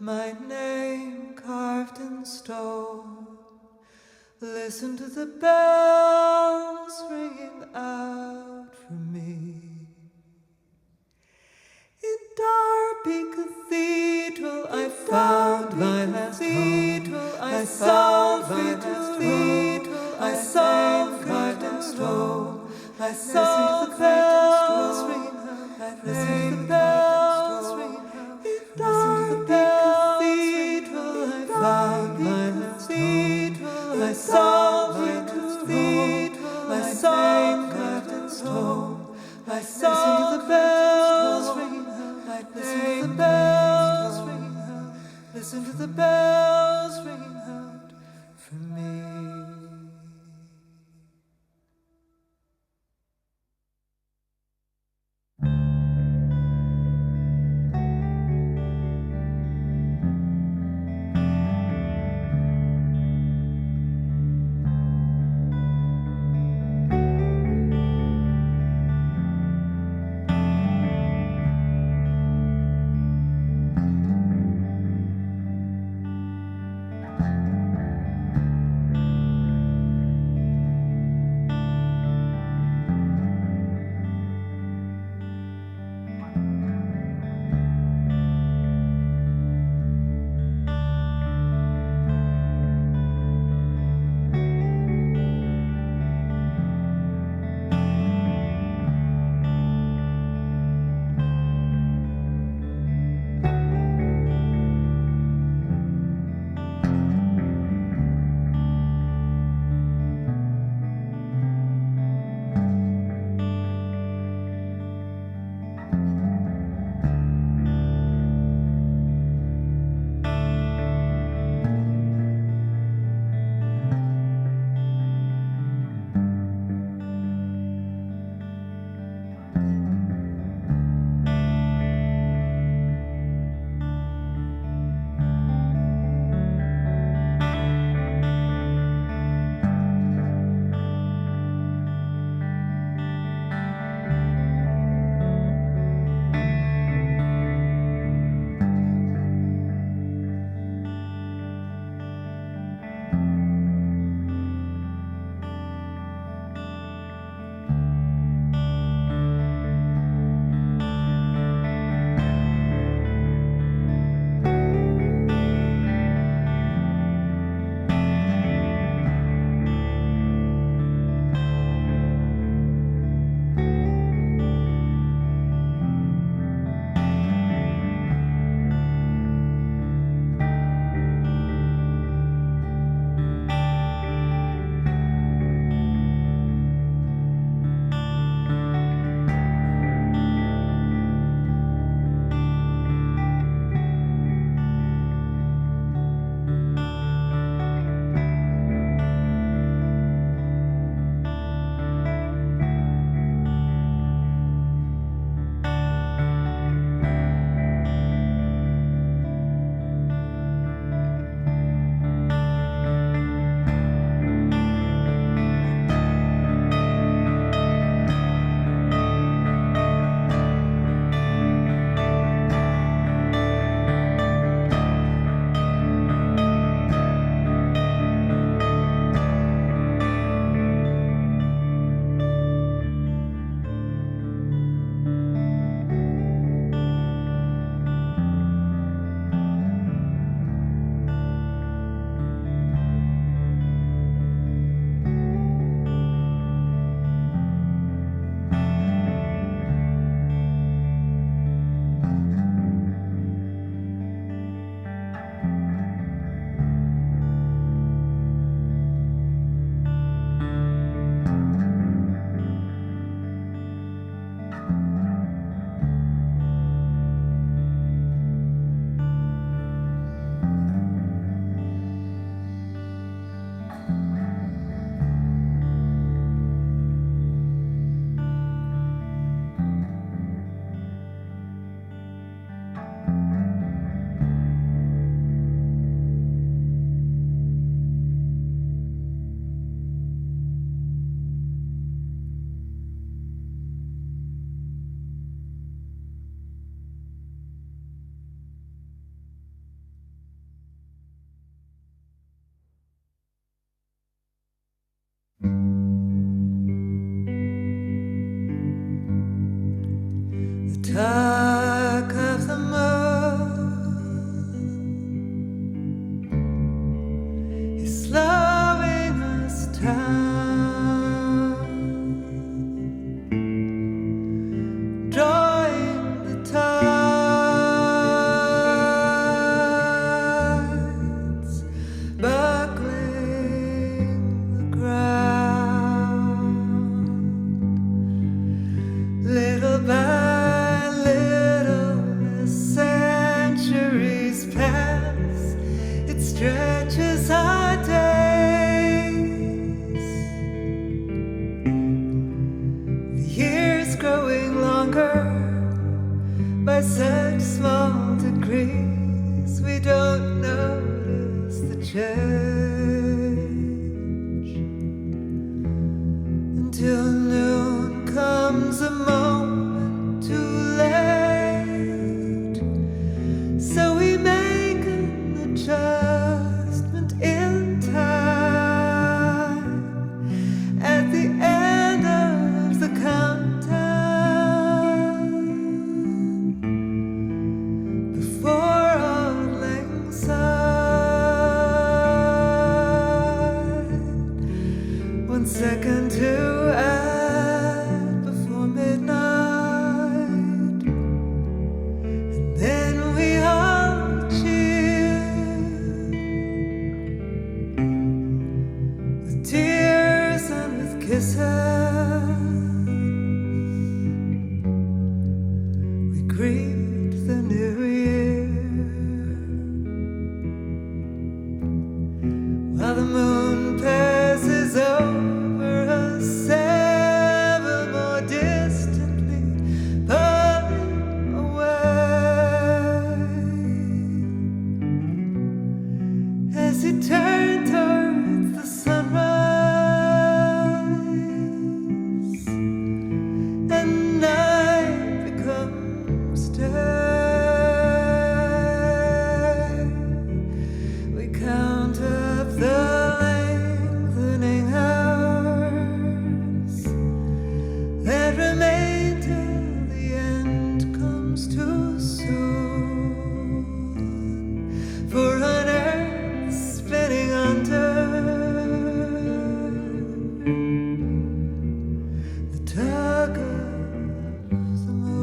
my name carved in stone. Listen to the bells ringing out for me. In Derby Cathedral I found my last home. I found my last home. I sang carved in stone. I saw the bells ringing out. I listened to the bells ringing out. In Derby Cathedral I found my last home. I saw my cathedral. I sang carved in stone. I saw the bells ringing out. Listen to the bells ringing out. Listen to the bells ringing out for me. by such small degrees we don't notice the change until noon comes a moment too late. So we make an adjustment in time at the end of the countdown before auld lang syne. 1 second to add before midnight, and then we all cheer with tears and with kisses. We greet the new year while the moon passes over us ever more distantly, pulling away as he turned towards the sunrise and night becomes day. We count up the lengthening hours that remain till the end comes too soon for an earth spinning under the tug of the moon.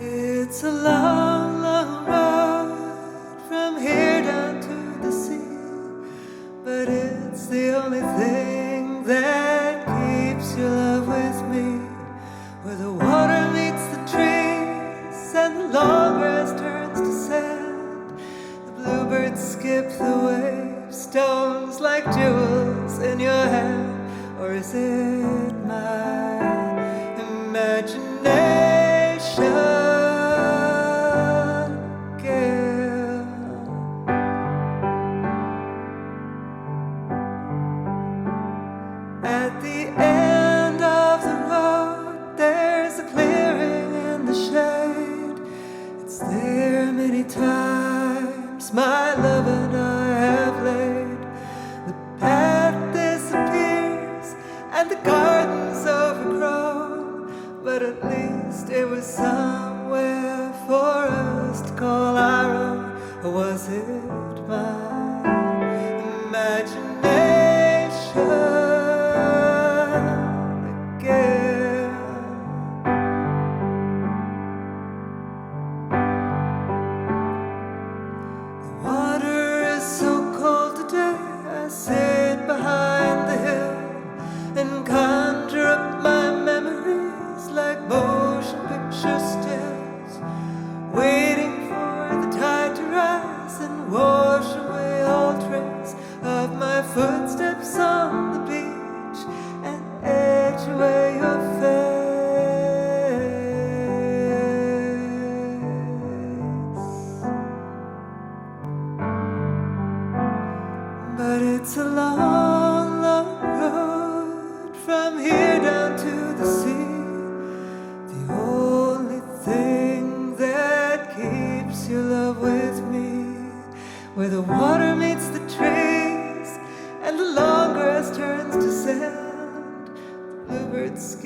It's a long, long road from here down to the sea, but it's the only thing that keeps your love with me. Where the water meets the trees and the long grass turns to sand, the bluebirds skip the waves, stones like jewels in your hand. Or is it my imagination? My love and I have laid the path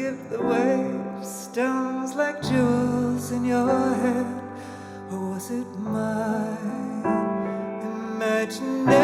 skip the waves, stones like jewels in your hand? Or was it my imagination?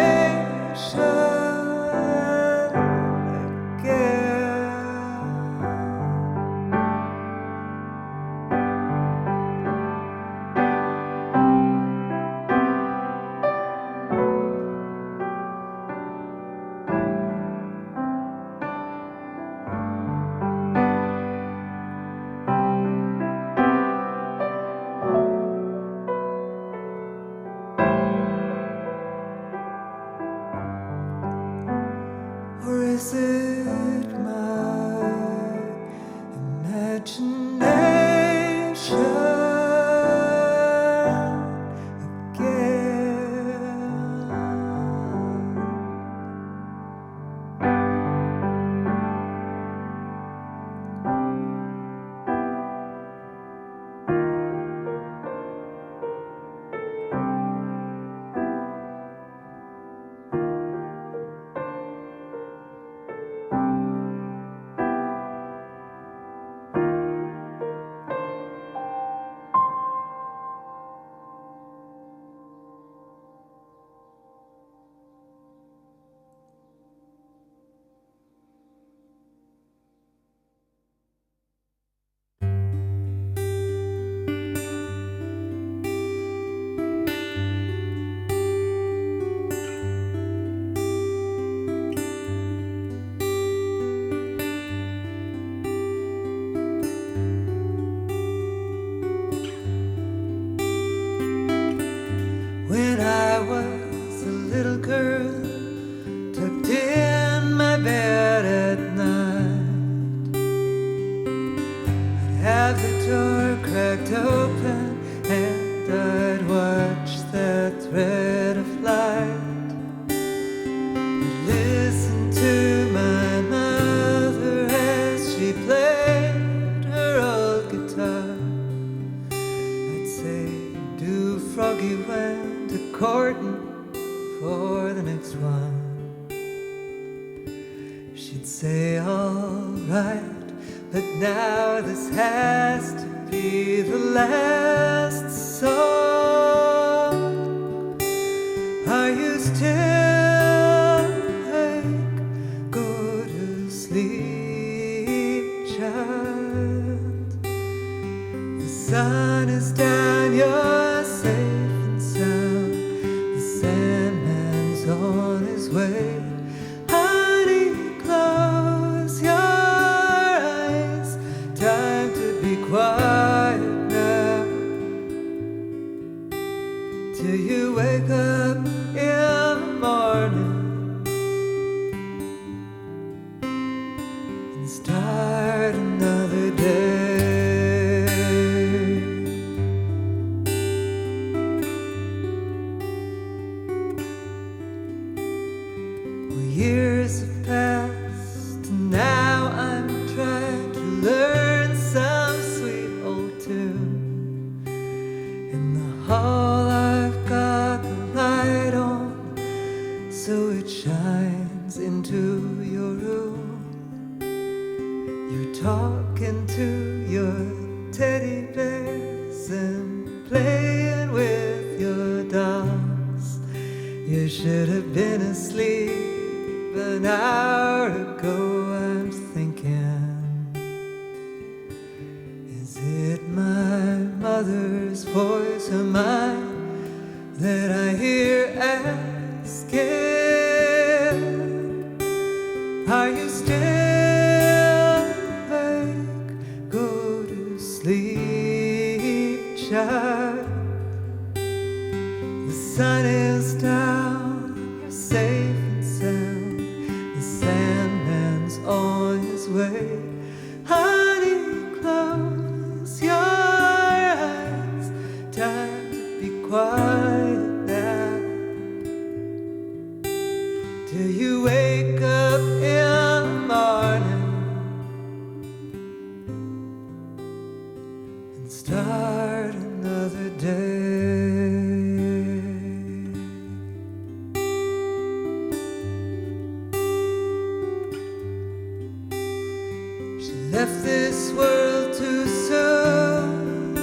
left this world too soon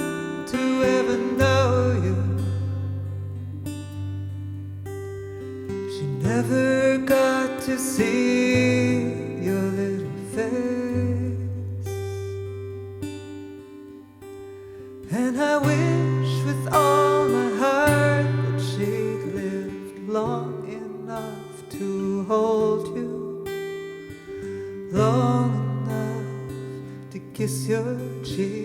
to ever know you. She never got to see your little face, and I wish with all my heart that she'd lived long enough to hold you, long enough to kiss your cheek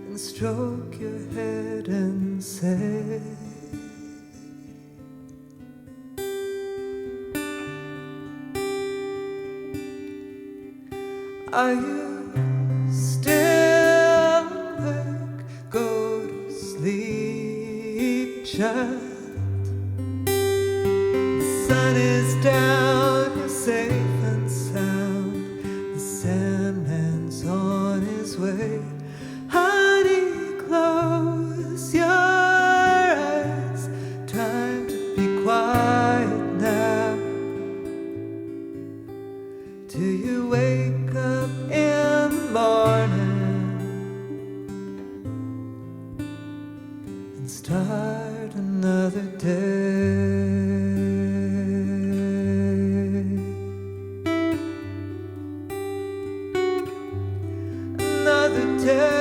and stroke your head and say, are you still awake? Go to sleep, child. The sun is down, you're safe and sound. The Sandman's on his way. Honey, close your eyes. Time to be quiet now, till you wake up in the morning and start another day. Another day.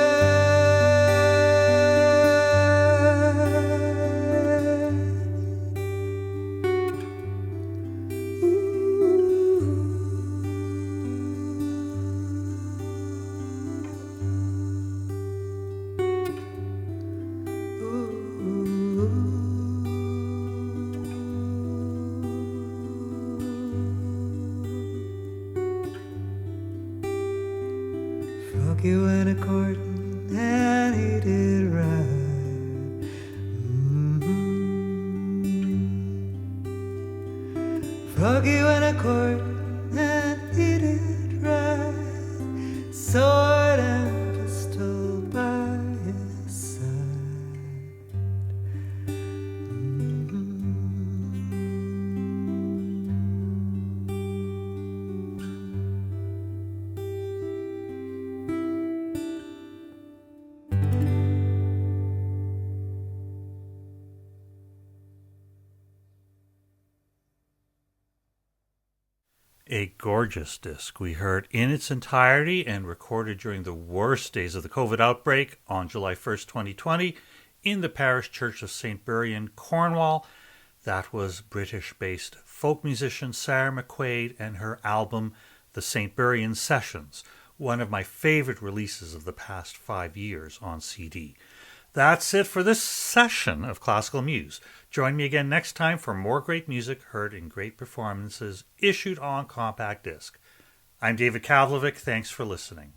Froggy went a courting and he did right. Froggy went a courting and he did right. Sword and pistol by his side. A gorgeous disc we heard in its entirety and recorded during the worst days of the COVID outbreak on July 1st, 2020 in the parish church of St. Buryan, Cornwall. That was British-based folk musician Sarah McQuaid and her album The St. Buryan Sessions, one of my favorite releases of the past 5 years on CD. That's it for this session of Classical Muse. Join me again next time for more great music heard in great performances issued on compact disc. I'm David Cavlovic. Thanks for listening.